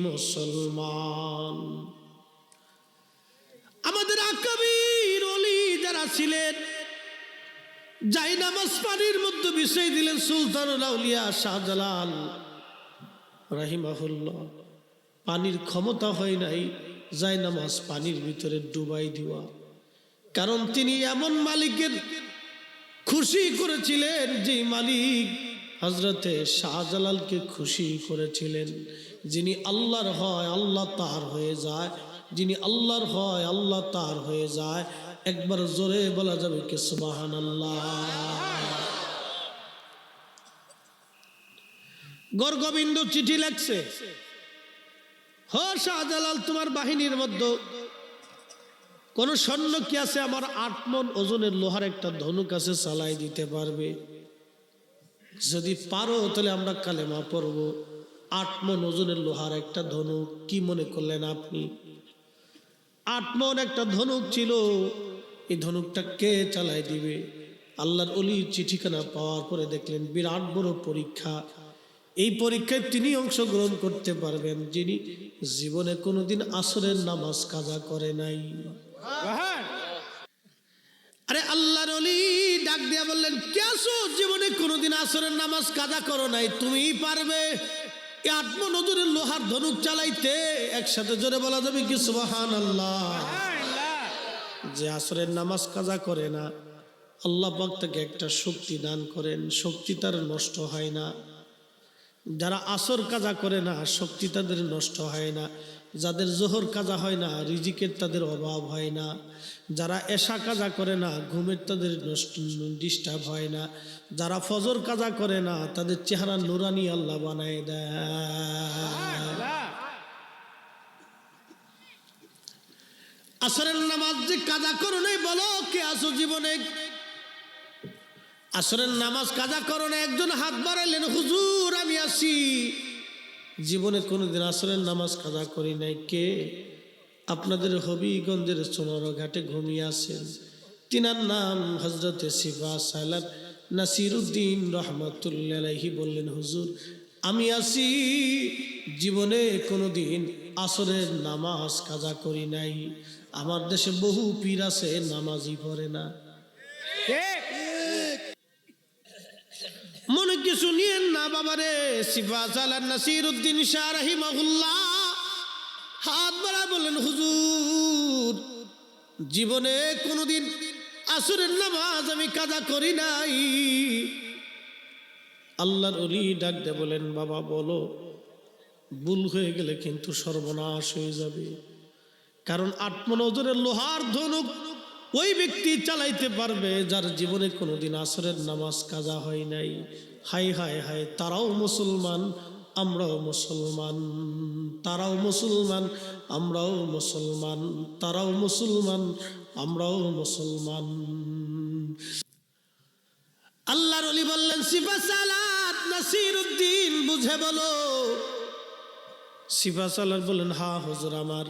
মুসলমান। আমাদের আকাবির ওলি যারা ছিলেন, যাই নামাজ পানির মধ্যে বিষয় দিলেন সুলতানুল আউলিয়া শাহজালাল রাহিমাহুল্লাহ। পানির ক্ষমতা হয় নাই যাই নামাজ পানির ভিতরে ডুবাই দেওয়া, কারণ তিনি এমন মালিকের খুশি করেছিলেন যে মালিক হযরতে শাহজালালকে খুশি করেছিলেন। যিনি আল্লাহর হয় আল্লাহ তার হয়ে যায়, যিনি আল্লাহর হয় আল্লাহ তার হয়ে যায়। একবার জোরে বলা যাবে কি সুবহানাল্লাহ। গর্গবিন্দ চিঠি লেখছে, হ শাহজালাল তোমার বাহিনীর মধ্যে কোন সৈন্য কি আছে? আমার 8 মণ ওজনের লোহার একটা ধনুক আছে, চালাই দিতে পারবে? যদি পারো তাহলে আমরা কালেমা পড়ব। 8 মণ ওজনের লোহার একটা ধনুক, কি মনে করলেন আপনি? 8 মণ একটা ধনুক ছিল, এই ধনুকটা কে চালাই দিবে? আল্লাহর ওলির চিঠিখানা পাওয়ার পরে দেখলেন বিরাট বড় পরীক্ষা। এই পরীক্ষায় তিনি অংশগ্রহণ করতে পারবেন যিনি জীবনে কোনোদিন আসরের নামাজ কাজা করে নাই। আরে আল্লাহর ওলি ডাক দিয়া বললেন, কে আছো জীবনে কোনোদিন আসরের নামাজ কাজা করো নাই, তুমিই পারবে 8 মণ ওজনের লোহার ধনুক চালাইতে? একসাথে জোরে বলা যাবে কি সুবহানাল্লাহ। যে আসরের নামাজ কাজা করে না, আল্লাহ পাক তাকে একটা শক্তি দান করেন, শক্তি তার নষ্ট হয় না। যারা আসর কাজা করে না, শক্তি তাদের নষ্ট হয় না। যাদের জোহর কাজা হয় না, রিজিকের তাদের অভাব হয় না। যারা এশা কাজা করে না, ঘুমের তাদের ডিস্টার্ব হয় না। যারা ফজর কাজা করে না, তাদের চেহারা নুরানি আল্লাহ বানায় দেয়। আসরের নামাজ যে কাজা করো নাই, বলো কে আসো জীবনে আসরের নামাজ কাজা করো না? একজন হাত বাড়াইলেন, হুজুর আমি আসি, জীবনে কোনোদিন আসরের নামাজ কাজা করি নাই। কে? আপনাদের হবিগঞ্জের সোনার ঘাটে ঘুমিয়ে আছেন, তিনার নাম হযরতে সিফা সালাত নাসিরউদ্দিন রহমাতুল্লাহ আলাইহি। বললেন, হুজুর আমি আসি, জীবনে কোনোদিন আসরের নামাজ কাজা করি নাই। আমার দেশে বহু পীর আছে, নামাজই পড়ে না। মনে কিছু নিয়েন না বাবারে। সিফা সালাত নাসিরউদ্দিন শাহ রাহিমাহুল্লাহ হাত বাড়া বললেন, হুজুর জীবনে কোনোদিন আসরের নামাজ আমি কাজা করি নাই। আল্লাহর ওলি ডাক দিয়ে বলেন, বাবা বলো, ভুল হয়ে গেলে কিন্তু সর্বনাশ হয়ে যাবে। কারণ 8 মণ ওজনের লোহার ধনুক ওই ব্যক্তি চালাইতে পারবে যার জীবনে কোনোদিন আসরের নামাজ কাজা হয় নাই। হাই হাই হাই, তারাও মুসলমান আমরাও মুসলমান, তারাও মুসলমান আমরাও মুসলমান, তারাও মুসলমান আমরাও মুসলমান। আল্লাহর ওলি বললেন, সিফা সালাত নাসিরউদ্দিন বুঝে বলো। সিফা সালাত বলেন, হ্যাঁ হুজুর, আমার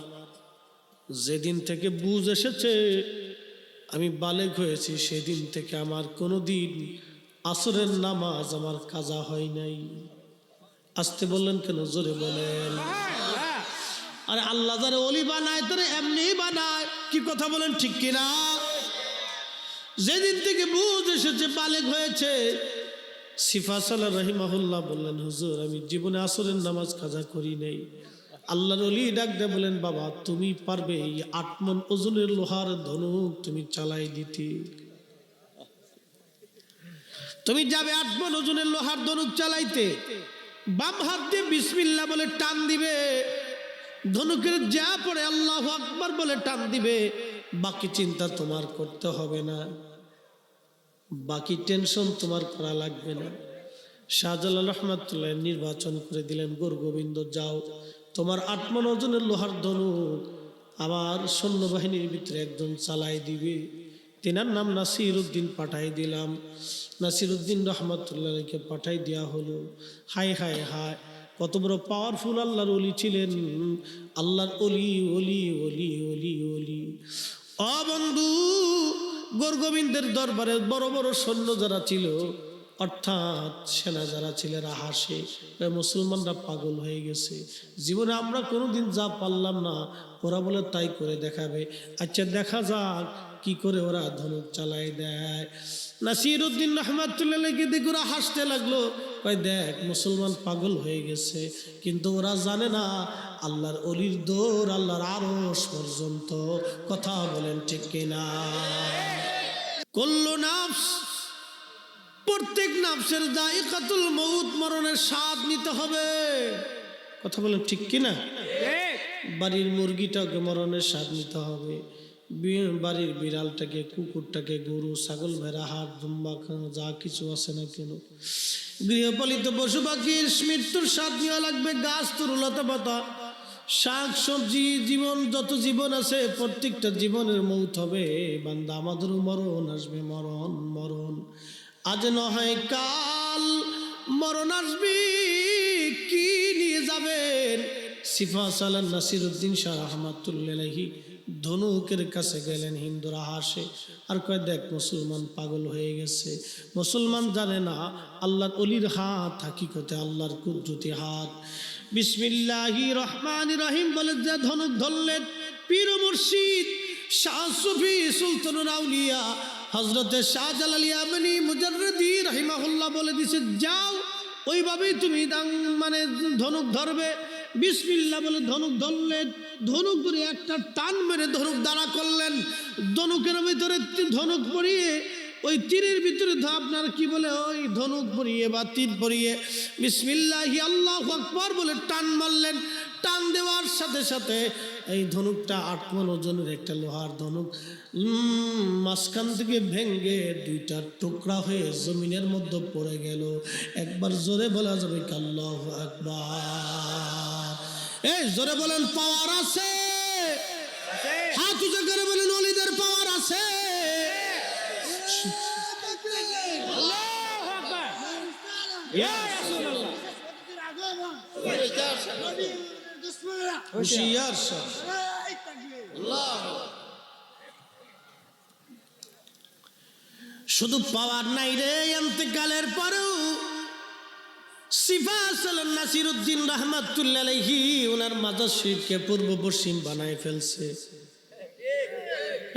যেদিন থেকে বুঝ এসেছে, আমি বালেগ হয়েছি, সেদিন থেকে আমার কোনোদিন আসরের নামাজ আমার কাজা হয় নাই। আসতে বললেন কেন? জোরে বলেন। আরে আল্লাহ যারা ওলি বানায় তারা এমনি বানায়। কি কথা বলেন, ঠিক কিনা? যেদিন থেকে বুঝ এসেছে, বালেগ হয়েছে। সিফা সালাত রাহিমাহুল্লাহ বললেন, হুজুর আমি জীবনে আসরের নামাজ কাজা করি নাই। আল্লাহর ওলি ডাক দিয়ে বলেন, বাবা তুমি পারবে এই 8 মণ ওজনের লোহার ধনুক তুমি চালাই দিতে? তুমি যাবে 8 মণ ওজনের লোহার ধনুক চালাইতে? বাম হাত দিয়ে বিসমিল্লাহ বলে টান দিবে, ধনুকের যা পড়ে আল্লাহু আকবার বলে টান দিবে। বাকি চিন্তা তোমার করতে হবে না, বাকি টেনশন তোমার করা লাগবে না। শাহজালাল রহমাতুল্লাহ নির্বাচন করে দিলেন, গোর গোবিন্দ যাও, তোমার 8 মণ ওজনের লোহার ধনুক আমার সৈন্যবাহিনীর ভিতরে একজন চালাই দিবে। তিনার নাম নাসির উদ্দিন পাঠাই দিলাম। নাসির উদ্দিন রহমাতুল্লাহকে পাঠাই দেওয়া হলো। হায় হায় হায়, কত বড় পাওয়ারফুল আল্লাহর ওলি ছিলেন, আল্লাহর ওলি ওলি ওলি ওলি ওলি। অ বন্ধু, গোর গোবিন্দের দরবারে বড় বড় সৈন্য যারা ছিল, অর্থাৎ সেনা যারা ছিল, এরা হাসে, মুসলমানরা পাগল হয়ে গেছে, জীবনে আমরা কোনোদিন যা পারলাম না ওরা বলে তাই করে দেখাবে। আচ্ছা দেখা যাক কি করে ওরা ধনুক চালাই দেয়। নাসির উদ্দিন রহমাতুল্লাহকে দেখে ওরা হাসতে লাগলো, কয় দেখ মুসলমান পাগল হয়ে গেছে, কিন্তু ওরা জানে না আল্লাহর অলির দৌড় আল্লাহর আরশ পর্যন্ত। কথা বলেন ঠিক কিনা? কুল্লু নাফস, প্রত্যেক নাফসের যায়কাতুল মউত, মরণের স্বাদ নিতে হবে। কথা বলেন ঠিক কিনা? বাড়ির মুরগিটাকে মরণের স্বাদ নিতে হবে, বাড়ির বিড়ালটাকে, কুকুরটাকে, গরু, ছাগল, ভেড়া, হাট, দুম্বা, যা কিছু আছে না কেন, গৃহপালিত পশু পাখির মৃত্যুর স্বাদ নেওয়া লাগবে। গাছ, তরুলতা পাতা, শাক সবজি, জীবন যত জীবন আছে প্রত্যেকটা জীবনের মৌত হবে। বান্দা আমাদেরও মরণ আসবে, মরণ মরণ, আজ নয় কাল মরণ আসবে। কি নিয়ে যাবেন? সিফা সালান নাসির উদ্দিন শাহ রহমাতুল্লাহি ধনুকের কাছে গেলেন, হিন্দুরা হাসে আর কয় দেখ মুসলমান পাগল হয়ে গেছে। মুসলমান জানে না আল্লাহর অলির হাত হাকিকতে আল্লাহর কুদরতি হাত। বিসমিল্লাহির রহমানির রহিম বলে যে ধনুক ধরলেন পীর মুর্শিদ শাহ সুফি সুলতানুল আউলিয়া হযরতে শাহজালাল ইয়ামানি মুজাররিদি রাহিমাহুল্লাহ বলে দিছে, যাও ওইভাবেই তুমি মানে ধনুক ধরবে। বিসমিল্লাহ বলে ধনুক ধরলেন, ধনুক ধরে একটা টান মেরে ধনুক দাঁড়া করলেন। ধনুকের ভিতরে ধনুক পরিয়ে, ওই তীরের ভিতরে আপনার কি বলে, ওই ধনুক পরিয়ে বা তীর পরিয়ে বিসমিল্লাহি আল্লাহু আকবার বলে টান মারলেন। টান দেওয়ার সাথে সাথে এই ধনুকটা 8 মণ ওজনের একটা লোহার ধনুক মাঝখান থেকে ভেঙে 2টা টুকরা হয়ে জমিনের মধ্যে পড়ে গেল। একবার জোরে বলা যাবে আল্লাহু আকবার। এই জোরে বলেন পাওয়ার আছে? হাত উঁচু করে বলেন ওলিদের পাওয়ার আছে? শুধু পাওয়ার নাই রে, ইন্তেকালের পরেও সিফা সালান নাসির উদ্দিন রহমাতুল্লাহ আলাইহি ওনার মাজার শরীফকে পূর্ব পশ্চিম বানায় ফেলছে।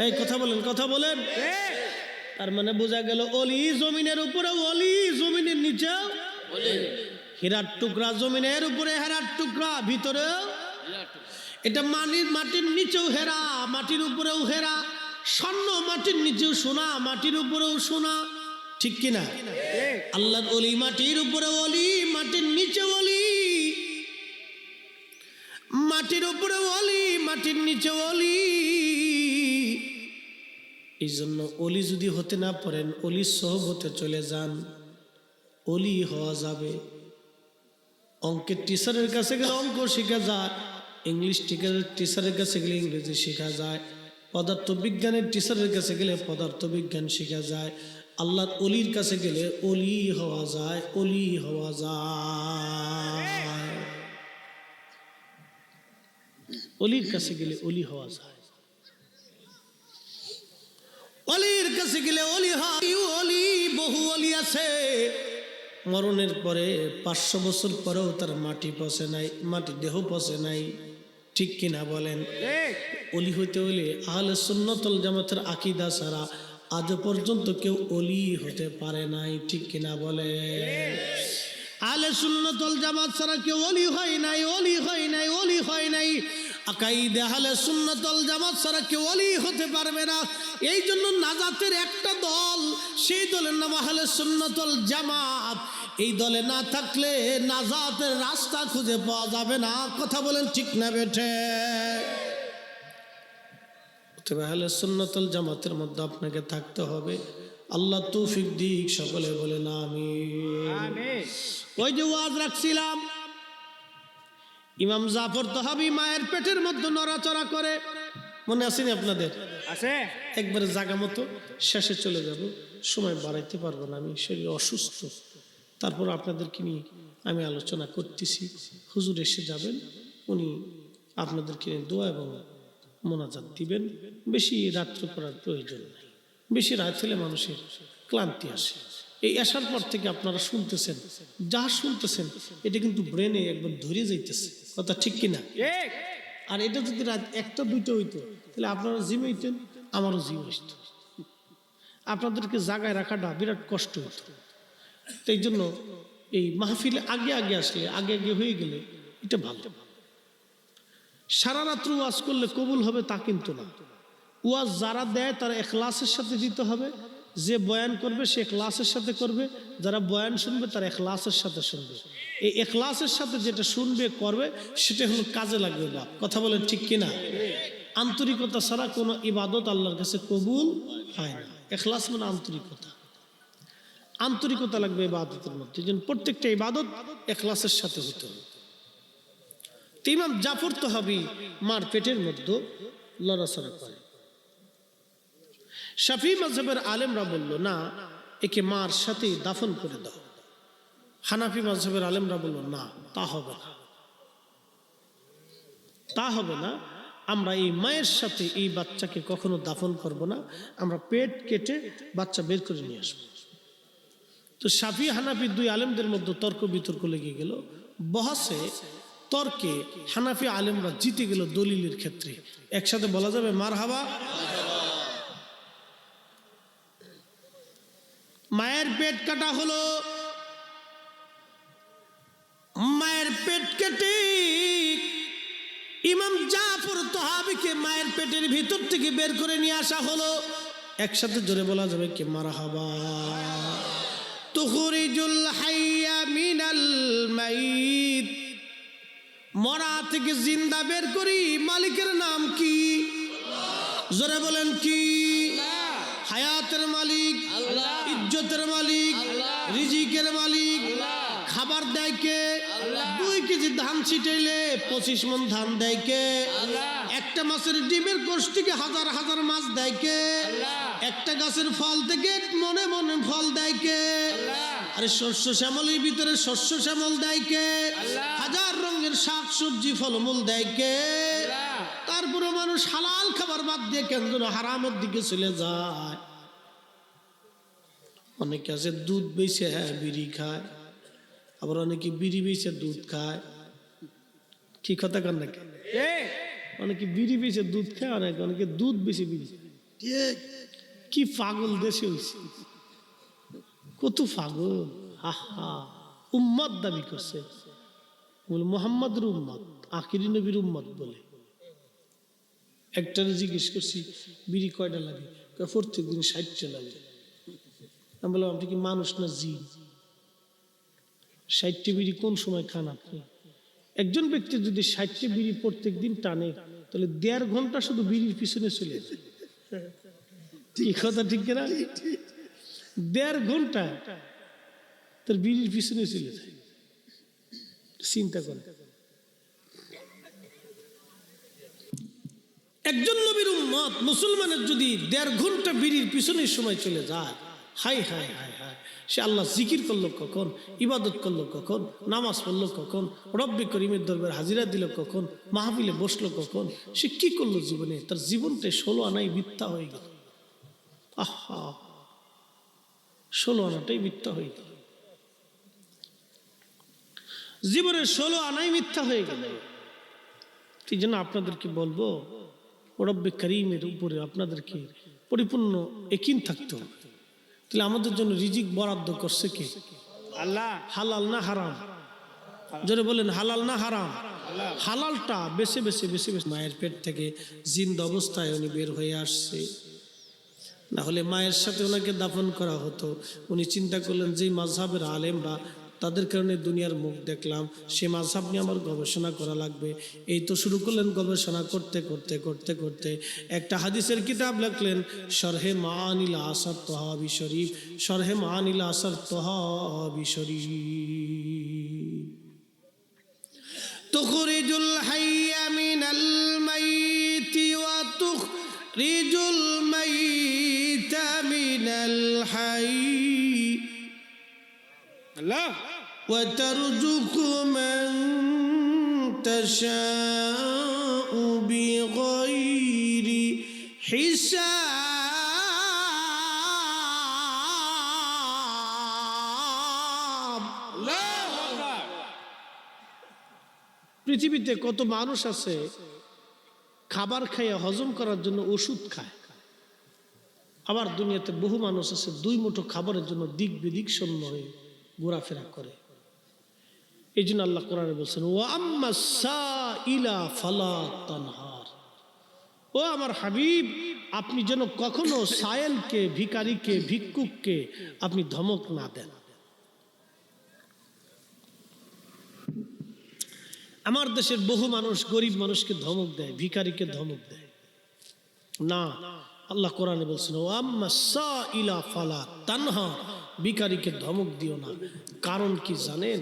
এই কথা বলেন, কথা বলেন। তার মানে বোঝা গেল অলি জমিনের উপরে, অলি জমিনের নিচে, হীরার টুকরা জমিনের উপরে, হেরার টুকরা ভিতরে। এটা মাটির নিচেও হেরা, মাটির উপরেও হেরা, স্বর্ণ মাটির নিচেও সোনা, মাটির উপরেও সোনা। ঠিক কিনা? আল্লাহর অলি মাটির উপরে অলি, মাটির নিচে অলি, মাটির উপরে অলি, মাটির নিচে অলি। এই জন্য অলি যদি হতে না পারেন, অলির সোহবতে চলে যান, অলি হওয়া যাবে। অঙ্কের টিচারের কাছে গেলে অঙ্ক শেখা যায়, ইংলিশ টিচারের কাছে গেলে ইংরেজি শেখা যায়, পদার্থ বিজ্ঞানের টিচারের কাছে গেলে পদার্থ বিজ্ঞান শেখা যায়। আল্লাহর অলির কাছে গেলে অলি হওয়া যায়, অলি হওয়া যায়। অলির কাছে গেলে অলি হওয়া যায়, অলির কাছে গেলে অলি হয়। অলি বহু অলি আছে, মরণের পরে 500 বছর পরেও তার মাটি পচে নাই, মাটি দেহ পচে নাই। ঠিক কিনা বলেন? অলি হইতে হইলে আহলে সুন্নাত ওয়াল জামাতের আকীদা ছাড়া আজ পর্যন্ত কেউ অলি হতে পারে নাই। ঠিক কিনা বলে? আহলে সুন্নাত ওয়াল জামাত ছাড়া কেউ অলি হয় নাই, অলি হয় নাই, অলি হয় নাই। আকাইদে আহলে সুন্নাত ওয়াল জামাত ছাড়া কেউ অলি হতে পারবে না। এই জন্য নাজাতের একটা দল, সেই দলের নাম আহলে সুন্নাত ওয়াল জামাত। এই দলে না থাকলে নাজাতের রাস্তা খুঁজে পাওয়া যাবে না। কথা বলেন ঠিক না বেঠে? তবে আহলে সুন্নাতুল জামাতের মধ্যে আপনাকে থাকতে হবে। আল্লাহ তৌফিক দিক, সকলে বলে না আমিন। ওই যে ওয়াজ রাখছিলাম, ইমাম জাফর তাহাবি মায়ের পেটের মধ্যে নড়াচড়া করে, মনে আসেনি আপনাদের? আছে একবারে জাগা মতো শেষে চলে যাব, সময় বাড়াইতে পারবো না, আমি শরীর অসুস্থ। তারপর আপনাদেরকে নিয়ে আমি আলোচনা করতেছি। হুজুর এসে যাবেন, উনি আপনাদেরকে নিয়ে দোয়া এবং মোনাজাত দিবেন। বেশি রাত্র করার প্রয়োজন নাই, বেশি রাত হলে মানুষের ক্লান্তি আসে। এই আসার পর থেকে আপনারা শুনতেছেন, যা শুনতেছেন এটা কিন্তু ব্রেনে একবার ধরে যাইতেছে। কথা ঠিক কিনা? আর এটা যদি রাত 1টা 2টা হইতো তাহলে আপনারা জিম হইতেন, আমারও জিম হইত। আপনাদেরকে জাগায় রাখাটা বিরাট কষ্ট হতো। তো এই জন্য এই মাহফিলে আগে আগে আসলে, আগে আগে হয়ে গেলে এটা ভালো। সারা রাত্র ওয়াজ করলে কবুল হবে তা কিন্তু না। ওয়াজ যারা দেয় তারা ইখলাসের সাথে দিতে হবে। যে বয়ান করবে সে ইখলাসের সাথে করবে, যারা বয়ান শুনবে তারা ইখলাসের সাথে শুনবে। এই ইখলাসের সাথে যেটা শুনবে করবে সেটা হলো কাজে লাগবে। বাপ কথা বলেন ঠিক কিনা? আন্তরিকতা ছাড়া কোনো ইবাদত আল্লাহর কাছে কবুল হয় না। ইখলাস মানে আন্তরিকতা, আন্তরিকতা লাগবে ইবাদতের মধ্যে। যেন প্রত্যেকটা ইবাদত ইখলাসের সাথে হতে হবে। ইমাম জাফর তাহাবি মার পেটের মধ্যে লড়াচড়া করে। শাফি মাযহাবের আলেমরা বলল না, একে মার সাথে দাফন করে দাও। হানাফি মাযহাবের আলেমরা বলল না, তা হবে না, তা হবে না। আমরা এই মায়ের সাথে এই বাচ্চাকে কখনো দাফন করব না, আমরা পেট কেটে বাচ্চা বের করে নিয়ে আসবো। তো শাফি হানাফি দুই আলেমদের মধ্যে তর্ক বিতর্ক লেগে গেল। বহাসে তর্কে হানাফি আলেমরা জিতে গেল দলিলের ক্ষেত্রে। একসাথে বলা যাবে মারহাবা। মায়ের পেট কাটা হলো, মায়ের পেট কেটে ইমাম জাফর তাহাবিকে মায়ের পেটের ভিতর থেকে বের করে নিয়ে আসা হলো। একসাথে জোরে বলা যাবে কি মারহাবা। তুখরিজুল হাইয়া মিনাল মাইত, মরা থেকে জিন্দা বের করি। মালিকের নাম কি? জোরে বলেন কি? হায়াতের মালিক, ইজ্জতের মালিক, রিজিকের মালিক। খাবার দেয় কে? 2 কেজি ধান ছিটাইলে 25 মণ ধান দেয় কে? একটা মাছের ডিমের কোষ থেকে হাজার হাজার মাছ দেয় কে? একটা গাছের ফল থেকে মনে মনে ফল দেয় কে? আরে শস্য শ্যামলের ভিতরে শস্য শ্যামল দেয় কে? হাজার রঙের শাক সবজি ফলমূল দেয় কে? তারপরে মানুষ হালাল খাবার বাদ দিয়ে কেন যেন হারামের দিকে চলে যায়। অনেকে আছে দুধ বেচে বিড়ি খায়, আবার অনেকে বিড়ি বেচে দুধ খায়। কি কথা কান নাকি? অনেকে বিড়ি বেচে দুধ খায়, অনেকে দুধ বেচে বিড়ি। কি পাগল দেশে হয়েছে, কত পাগল। আহা, উম্মত দাবি করছে, বলে মোহাম্মদের উম্মত, আখিরি নবীর উম্মত বলে। একটারে জিজ্ঞেস করছি বিড়ি কয়টা লাগে? প্রত্যেক দিন 60টা লাগে। আমি বললাম আপনি কি মানুষ না জিন? 60টা বিড়ি কোন সময় খান আপনি? একজন ব্যক্তি যদি 60টা বিড়ি প্রত্যেক দিন টানে তাহলে 1.5 ঘন্টা শুধু বিড়ির পিছনে চলে যায়। কি কথা ঠিক না? 1.5 ঘন্টা তার বিড়ির পিছনে চলে যায়। চিন্তা করে, একজন নবীর উম্মত মুসলমানের যদি 1.5 ঘন্টা বিড়ির পিছনে সময় চলে যায়, হাই হাই হাই হাই, সে আল্লাহ জিকির করলো কখন, ইবাদত করলো কখন, নামাজ পড়লো কখন, রব্বে করিমের দরবার হাজিরা দিল কখন, মাহফিলে বসলো কখন, সে কি করলো জীবনে? তার জীবনটা 16 আনাই মিথ্যা হয়ে গেল। আহা, 16 আনাটাই মিথ্যা হয়ে গেল। জীবনের 16 আনাই মিথ্যা হয়ে গেল। এই জন্য আপনাদেরকে বলবো, রব্বে করিমের উপরে আপনাদেরকে পরিপূর্ণ ইয়াকিন থাকতে হবে। তাহলে আমাদের জন্য রিজিক বরাদ্দ করছে কে? আল্লাহ। হালাল না হারাম? জোরে বলেন, হালাল না হারাম? হালালটা বেছে বেছে বেছে বেছে মায়ের পেট থেকে জিন্দা অবস্থায় উনি বের হয়ে আসছে। না হলে মায়ের সাথে ওনাকে দাফন করা হতো। উনি চিন্তা করলেন যে মাযহাবের আলেমরা তাদের কারণে দুনিয়ার মুখ দেখলাম, সে মাযহাব নিয়ে আমার গবেষণা করা লাগবে। এই তো শুরু করলেন গবেষণা করতে করতে করতে করতে একটা হাদিসের কিতাব লিখলেন, শরহে মাআনিল আসার তহাবি শরীফ, শরহে মাআনিল আসার তহাবি শরীফ। তুখরিজুল হাইয়া মিনাল মাইতি ওয়া তুখরিজুল মাইতা মিনাল হাইয়্যি আল্লাহ ওয়া তারযুকু মান তাশাউ বিগাইরি হিসাব। পৃথিবীতে কত মানুষ আছে খাবার খাইয়া হজম করার জন্য ওষুধ খায়, আবার দুনিয়াতে বহু মানুষ আছে 2 মুঠো খাবারের জন্য দিক বিদিক শূন্য হয়ে ঘোরাফেরা করে। এই জন্য আল্লাহ কোরআনে বলছেন, ওয়া আম্মাস সাইলা ফালা তানহার। ও আমার হাবিব, আপনি যেন কখনো সায়েলকে, ভিখারিকে, ভিক্ষুককে আপনি ধমক না দেন। আমার দেশের বহু মানুষ গরিব মানুষকে ধমক দেয়, ভিখারিকে ধমক দেয় না। আল্লাহ কোরআনে বলছেন, ও আম্মাস সাইলা ফালা তানহার, ভিখারিকে ধমক দিও না। কারণ কি জানেন?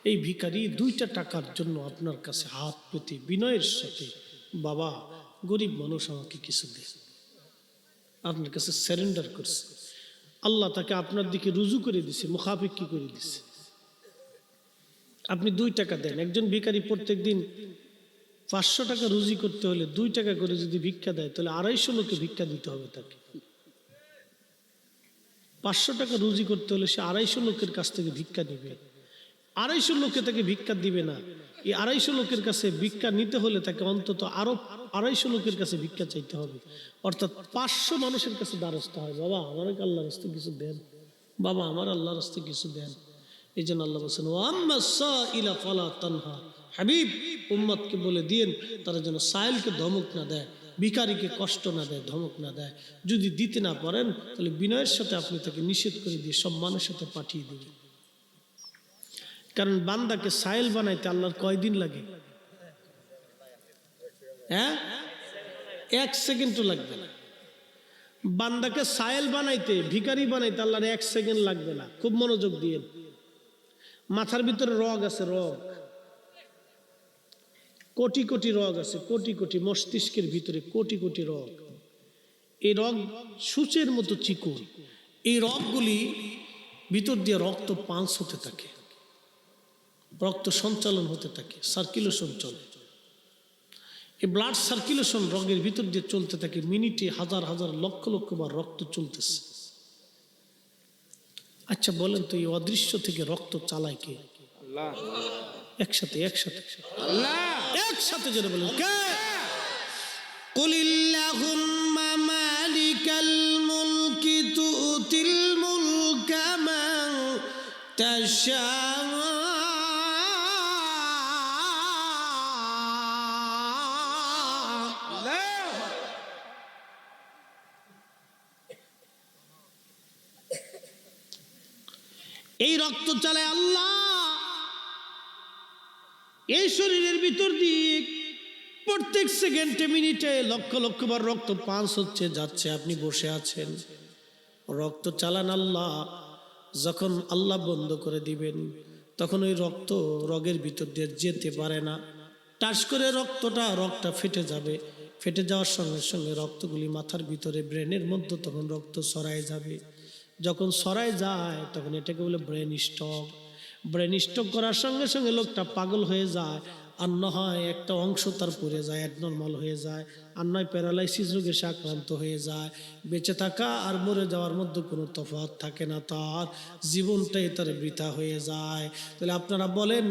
এই ভিখারি 2টা টাকার জন্য আপনার কাছে হাত পেতে বিনয়ের সাথে, বাবা গরিব মানুষ আমাকে কিছু দে, আপনার কাছে সারেন্ডার করছে। আল্লাহ তাকে আপনার দিকে রুজু করে দিছে, মুখাফিকি করে দিছে। আপনি 2 টাকা দেন। একজন ভিখারি প্রত্যেক দিন 500 টাকা রুজি করতে হলে 2 টাকা করে যদি ভিক্ষা দেয়, তাহলে 250 লোকে ভিক্ষা দিতে হবে তাকে। 500 টাকা রুজি করতে হলে সে 250 লোকের কাছ থেকে ভিক্ষা দিবে। 250 লোকে তাকে ভিক্ষা দিবে না। এই 250 লোকের কাছে ভিক্ষা নিতে হলে তাকে অন্তত আরো 250 লোকের কাছে ভিক্ষা চাইতে হবে। অর্থাৎ 500 মানুষের কাছে দ্বারস্থ হয়, বাবা আমার আল্লাহর রাস্তায় কিছু দেন, বাবা আমার আল্লাহর রাস্তায় কিছু দেন। এই জন্য আল্লাহ বলছেন, ওয়া আম্মাস সাইলা ফালা তানহার। হাবিব, উম্মতকে বলে দিন তারা যেন সাইলকে ধমক না দেয়, ভিখারিকে কষ্ট না দেয়, ধমক না দেয়। যদি দিতে না পারেন তাহলে বিনয়ের সাথে আপনি তাকে নিষেধ করে দিয়ে সম্মানের সাথে পাঠিয়ে দিবেন। কারণ বান্দাকে সাইল বানাইতে আল্লাহর কয়দিন লাগে? হ্যাঁ, 1 সেকেন্ডও লাগবে না। বান্দাকে সাইল বানাইতে, ভিখারি বানাইতে আল্লাহর 1 সেকেন্ড লাগবে না। খুব মনোযোগ দিয়ে। মাথার ভিতরে রগ আছে, রগ কোটি কোটি রগ আছে, কোটি কোটি। মস্তিষ্কের ভিতরে কোটি কোটি রগ। এই রগ সূচের মতো চিকন। এই রগগুলি ভিতর দিয়ে রক্ত পাঞ্চ হতে থাকে, রক্ত সঞ্চালন হতে থাকে, সার্কুলেশন চলে। এই ব্লাড সার্কুলেশন রগের ভিতর দিয়ে চলতে থাকে। মিনিটে হাজার হাজার লক্ষ লক্ষ বার রক্ত চলতেছে। আচ্ছা বলেন তো, এই অদৃশ্য থেকে রক্ত চালায় কে? আল্লাহ। একসাথে একসাথে আল্লাহ। একসাথে যেন বলেন, কে? কুলিল্লাহুম্মা মালিকাল মুলকি তুতিল মুলকা মান তাশা। এই রক্ত চালায় আল্লাহ। এই শরীরের ভিতর দিয়ে প্রত্যেক সেকেন্ডে, মিনিটে লক্ষ লক্ষ বার রক্ত পাঞ্চ হচ্ছে, যাচ্ছে। আপনি বসে আছেন, রক্ত চালান আল্লাহ। যখন আল্লাহ বন্ধ করে দিবেন তখন ওই রক্ত রগের ভিতর দিয়ে যেতে পারে না। টাস করে রক্তটা ফেটে যাবে। ফেটে যাওয়ার সঙ্গে সঙ্গে রক্তগুলি মাথার ভিতরে, ব্রেনের মধ্যে তখন রক্ত ছড়ায় যাবে। যখন ছড়ায় যায় তখন এটাকে বলে ব্রেন স্ট্রোক। ব্রেন স্ট্রোক করার সঙ্গে সঙ্গে লোকটা পাগল হয়ে যায়। আর না হয় একটা অংশ তার পড়ে যায়, অ্যাবনর্মাল হয়ে যায়। আর নয় প্যারালাইসিস রোগে সে আক্রান্ত হয়ে যায়। বেঁচে থাকা আর মরে যাওয়ার মধ্যে কোনো তফাৎ থাকে না, তার জীবনটাই তার বৃথা হয়ে যায়। তাহলে আপনারা বলেন,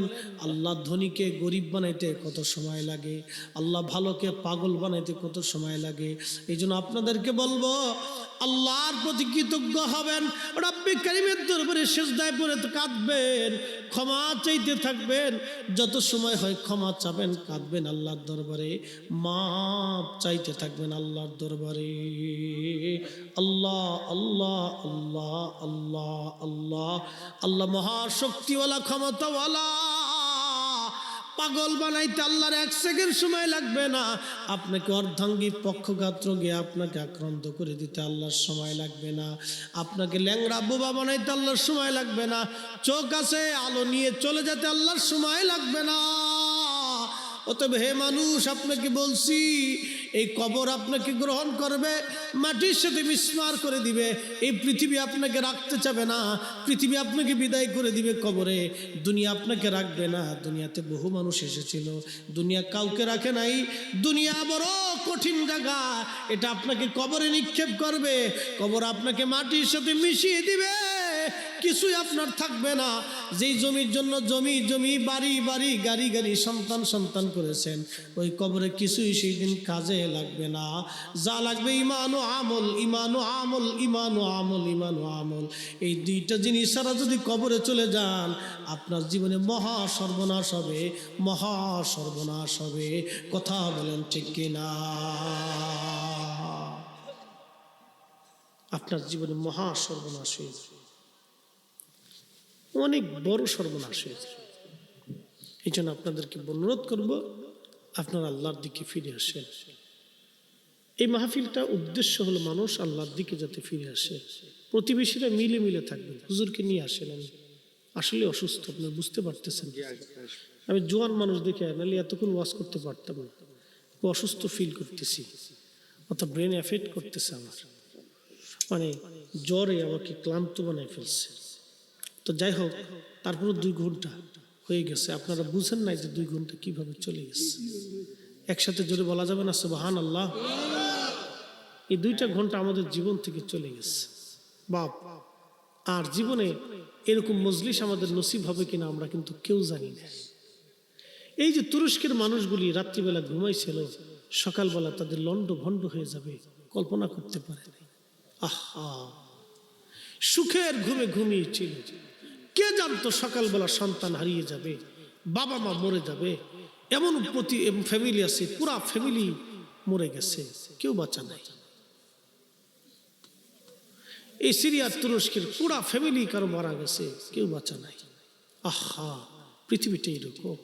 আল্লাহ ধনীকে গরিব বানাইতে কত সময় লাগে? আল্লাহ ভালোকে পাগল বানাইতে কত সময় লাগে? এই জন্য আপনাদেরকে বলবো, আল্লাহর প্রতি কৃতজ্ঞ হবেন। ওটা রব্বে কারিমের দরবারে সিজদায় পড়ে কাঁদবেন, ক্ষমা চাইতে থাকবেন। যত সময় হয় ক্ষমা চাবেন, কাঁদবেন আল্লাহর দরবারে, মাপ চাইতে থাকবেন আল্লাহর দরবারে। আল্লাহ আল্লাহ আল্লাহ আল্লাহ আল্লাহ আল্লাহ মহাশক্তিওয়ালা, ক্ষমতাওয়ালা। পাগল বানাইতে আল্লাহর 1 সেকেন্ড সময় লাগবে না। আপনাকে অর্ধাঙ্গী পক্ষঘাত রোগে আপনাকে আক্রান্ত করে দিতে আল্লাহর সময় লাগবে না। আপনাকে ল্যাংড়া বোবা বানাইতে আল্লাহর সময় লাগবে না। চোখ আছে আলো নিয়ে চলে যেতে আল্লাহর সময় লাগবে না। অতএব হে মানুষ, আপনাকে বলছি, এই কবর আপনাকে গ্রহণ করবে, মাটির সাথে মিসমার করে দিবে। এই পৃথিবী আপনাকে রাখতে চাবে না, পৃথিবী আপনাকে বিদায় করে দিবে কবরে। দুনিয়া আপনাকে রাখবে না। দুনিয়াতে বহু মানুষ এসেছিল, দুনিয়া কাউকে রাখে নাই। দুনিয়া বড় কঠিন জায়গা, এটা আপনাকে কবরে নিক্ষেপ করবে। কবর আপনাকে মাটির সাথে মিশিয়ে দিবে, কিছুই আপনার থাকবে না। যেই জমির জন্য জমি জমি, বাড়ি বাড়ি, গাড়ি গাড়ি, সন্তান সন্তান করেছেন, ওই কবরে কিছুই সেই দিন কাজে লাগবে না। যা লাগবে ঈমান ও আমল, ঈমান ও আমল, ঈমান ও আমল, ঈমান ও আমল। এই দুইটা জিনিস ছাড়া যদি কবরে চলে যান, আপনার জীবনে মহা সর্বনাশ হবে, মহা সর্বনাশ হবে। কথা বলেন ঠিক কিনা? আপনার জীবনে মহা সর্বনাশ হয়েছে, অনেক বড় সর্বনাশ হয়েছে। এই জন্য আপনাদেরকে অনুরোধ করব, আপনারা আল্লাহর দিকে ফিরে আসেন। এই মাহফিলটা উদ্দেশ্য হলো মানুষ আল্লাহর দিকে যাতে ফিরে আসে। প্রতিবেশীরা মিলে মিলে থাকবেন। হুজুরকে নিয়ে আসেন, আমি আসলে অসুস্থ, আপনি বুঝতে পারতেছেন। আমি জোয়ান মানুষ দেখে নাহলে এতক্ষণ ওয়াজ করতে পারতাম না। অসুস্থ ফিল করতেছি, অর্থাৎ ব্রেন এফেক্ট করতেছে আমার, মানে জ্বরে আমাকে ক্লান্ত বানায় ফেলছে। তো যাই হোক, তারপরে 2 ঘন্টা হয়ে গেছে। আপনারা বুঝেন নাই যে 2 ঘন্টা কিভাবে চলে গেছে। একসাথে জোরে বলা যাবে না সুবহানাল্লাহ? এই 2টা ঘন্টা আমাদের জীবন থেকে চলে গেছে বাপ। আর জীবনে এরকম মজলিস আমাদের নসিব হবে কিনা আমরা কিন্তু কেউ জানি না। এই যে তুরস্কের মানুষগুলি রাত্রিবেলা ঘুমাইছিল, সকালবেলা তাদের লন্ড ভন্ড হয়ে যাবে, কল্পনা করতে পারে না। আহা, সুখের ঘুমে ঘুমিয়েছিল। কে জানতো সকালবেলা সন্তান হারিয়ে যাবে, বাবা মা মরে যাবে। এমন ফ্যামিলি আছে, পুরা ফ্যামিলি মরে গেছে, কেউ বাঁচা নাই। এই সিরিয়ার তুরস্কের পুরা ফ্যামিলি কারো মারা গেছে, কেউ বাঁচা নাই। আহা, পৃথিবীটা এইরকম।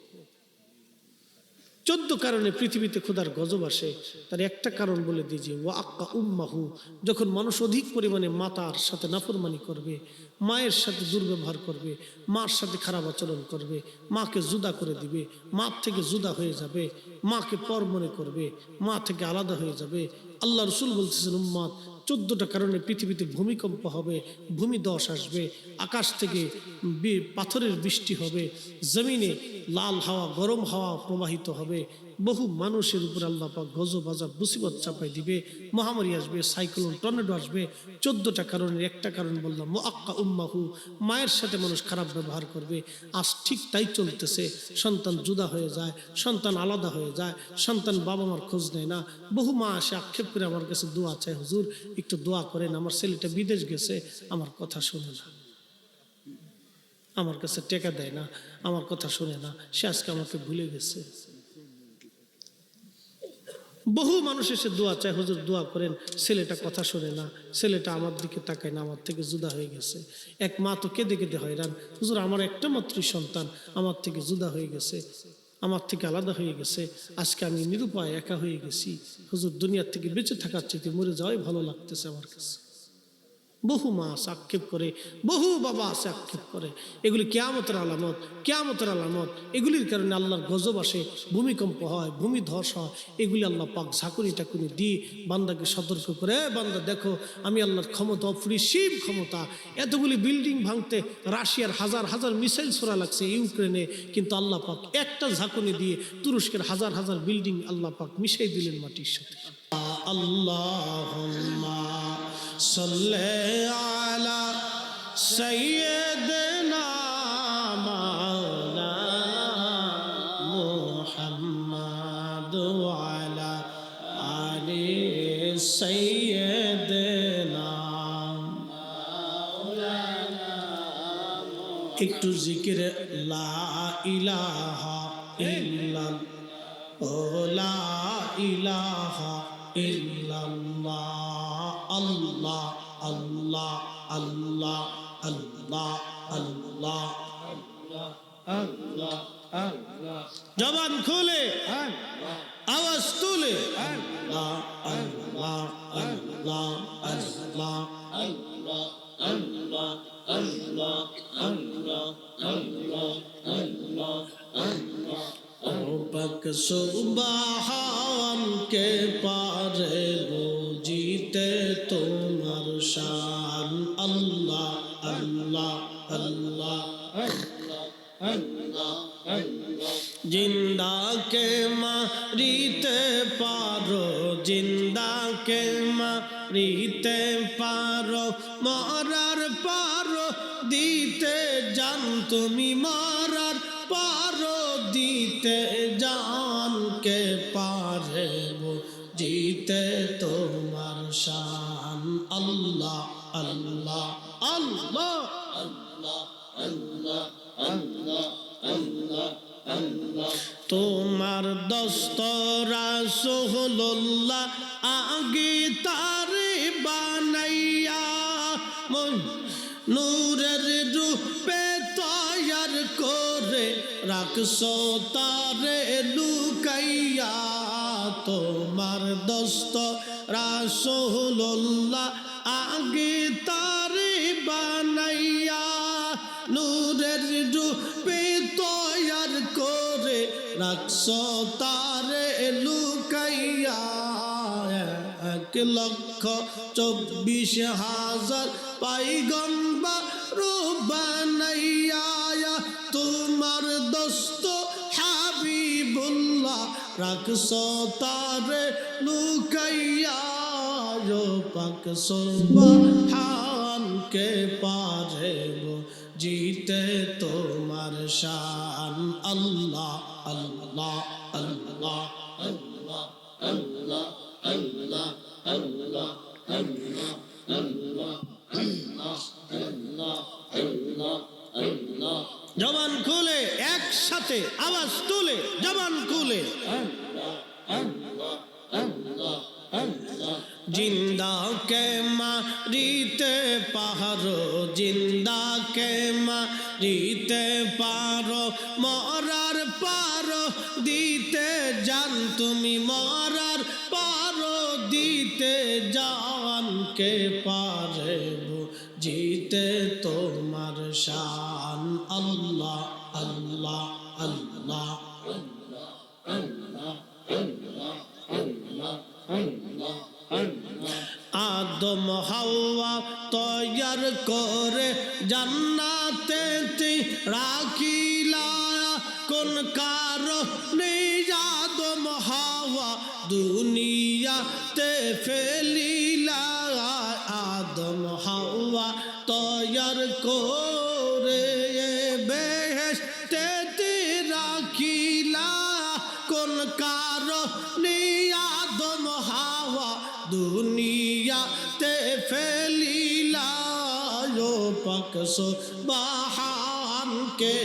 14 কারণে পৃথিবীতে খোদার গজব আসে। তার একটা কারণ বলে দিই যে ওয়াক্কা উম্মাহু, যখন মানুষ অধিক পরিমাণে মাতার সাথে নাফরমানি করবে, মায়ের সাথে দুর্ব্যবহার করবে, মার সাথে খারাপ আচরণ করবে, মাকে জুদা করে দিবে, মা থেকে জুদা হয়ে যাবে, মাকে পর মনে করবে, মা থেকে আলাদা হয়ে যাবে। আল্লাহ রসুল বলতেছেন উম্মাত, 14টা কারণে পৃথিবীতে ভূমিকম্প হবে, ভূমিধস আসবে, আকাশ থেকে পাথরের বৃষ্টি হবে, জমিনে লাল হাওয়া গরম হাওয়া প্রবাহিত হবে, বহু মানুষের উপর আল্লাহ পাক গজব আযাব মুসিবত চাপাই দিবে, মহামারী আসবে, সাইক্লোন টর্নেডো আসবে। 14টা কারণের একটা কারণ বললাম ওয়াক্কা উম্মাহু, মায়ের সাথে মানুষ খারাপ ব্যবহার করবে। আজ ঠিক তাই চলতেছে। সন্তান জুদা হয়ে যায়, সন্তান আলাদা হয়ে যায়, সন্তান বাবা মার খোঁজ নেয় না। বহু মা আসে আক্ষেপ করে আমার কাছে দোয়া চায়, হুজুর একটু দোয়া করেন, আমার ছেলেটা বিদেশ গেছে, আমার কথা শোনে না, আমার কাছে টাকা দেয় না, আমার কথা শোনে না, সে আজকে আমাকে ভুলে গেছে। বহু মানুষ এসে দোয়া চায়, হুজুর দোয়া করেন, ছেলেটা কথা শোনে না, ছেলেটা আমার দিকে তাকায় না, আমার থেকে জুদা হয়ে গেছে। এক মা তো কেঁদে কেঁদে হয়রান, হুজুর আমার একটা মাত্রই সন্তান আমার থেকে জুদা হয়ে গেছে, আমার থেকে আলাদা হয়ে গেছে, আজকে আমি নিরুপায় একা হয়ে গেছি, হুজুর দুনিয়ার থেকে বেঁচে থাকার চাইতে মরে যাওয়াই ভালো লাগতেছে আমার কাছে। বহু মা আছে আক্ষেপ করে, বহু বাবা আছে আক্ষেপ করে। এগুলি কিয়ামতের আলামত, কিয়ামতের আলামত। এগুলির কারণে আল্লাহর গজব আসে, ভূমিকম্প হয়, ভূমিধস হয়। এগুলি আল্লাহ পাক ঝাঁকুনি টাকুনি দিয়ে বান্দাকে সতর্ক করে, বান্দা দেখো আমি আল্লাহর ক্ষমতা, অপরিসীম ক্ষমতা। এতগুলি বিল্ডিং ভাঙতে রাশিয়ার হাজার হাজার মিসাইল ছোড়া লাগছে ইউক্রেনে, কিন্তু আল্লাহ পাক একটা ঝাঁকুনি দিয়ে তুরস্কের হাজার হাজার বিল্ডিং আল্লাহ পাক মিশাই দিলেন মাটির সাথে। আল্লাহুম্মা সাল্লি আলা সাইয়্যিদিনা মাওলানা মুহাম্মাদ ওয়া আলা আলি সাইয়্যিদিনা মাওলানা একটু জিকির লা ইলাহা ইল্লাল্লাহ ও লা ইলাহা ইল্লাল্লাহ আল্লাহ আল্লাহ আল্লাহ আল্লাহ আল্লাহ আল্লাহ আল্লাহ জবান খুলে আওয়াজ তুলে আল্লাহ আল্লাহ আল্লাহ আল্লাহ আল্লাহ আল্লাহ আল্লাহ আল্লাহ আল্লাহ আল্লাহ আল্লাহ পাক সুবহান কে পারে বুঝিতে তোমার শান আল্লাহ আল্লাহ আল্লাহ আল্লাহ আল্লাহ আল্লাহ জিন্দা কে মারিতে পারো জিন্দা কে মারিতে পারো মরার পারো দিতে জান তুমি মরার পারো দিতে জান কে পারে জিতে তোমার শান আল্লাহ আল্লাহ আল্লাহ আল্লাহ আল্লাহ আল্লাহ আল্লাহ আল্লাহ তোমার দস্ত রাসূলুল্লাহ আগে তারে বানাইয়া নূরের রূপে তৈয়ার করে রাখছো তারে লুকাইয়া তোমার দস্ত রাসূলুল্লাহ আগে তারে বানাইয়া নূরের রূপে তৈয়ার করে রাখছো তারে লুকাইয়া 1,24,000 পয়গম্বর বানাইয়া তোমার দোস্ত হাবিবুল্লাহ রাখছো তারে লুকাইয়া পাক সুবহান কে পারে জিতে তোমার শান আল্লাহ আল্লাহ আল্লাহ আল্লাহ আল্লাহ আল্লাহ আল্লাহ আল্লাহ আল্লাহ আল্লাহ আল্লাহ আল্লাহ আল্লাহ জবান খুলে একসাথে আওয়াজ তুলে জবান খুলে আল্লাহ আল্লাহ আল্লাহ আল্লাহ জিন্দা কে মারিতে পারো জিন্দা কে মারিতে পারো মরার পারো দিতে জান তুমি মরার পারো দিতে জান কে পারে জিতে তোমার শান আল্লাহ আল্লাহ আল্লাহ আল্লাহ আল্লাহ আল্লাহ আল্লাহ আল্লাহ আদম হাওয়া তৈয়ার করে জান্নাতে রাখিলা কোন কারণে আদম হাওয়া দুনিয়াতে ফেলিলা আদম হাওয়া তৈয়ার করে বেহেশতে রাখিলা কোন কারণে আদম হাওয়া দুনিয়াতে ফেলিলা পাক সুবহান কে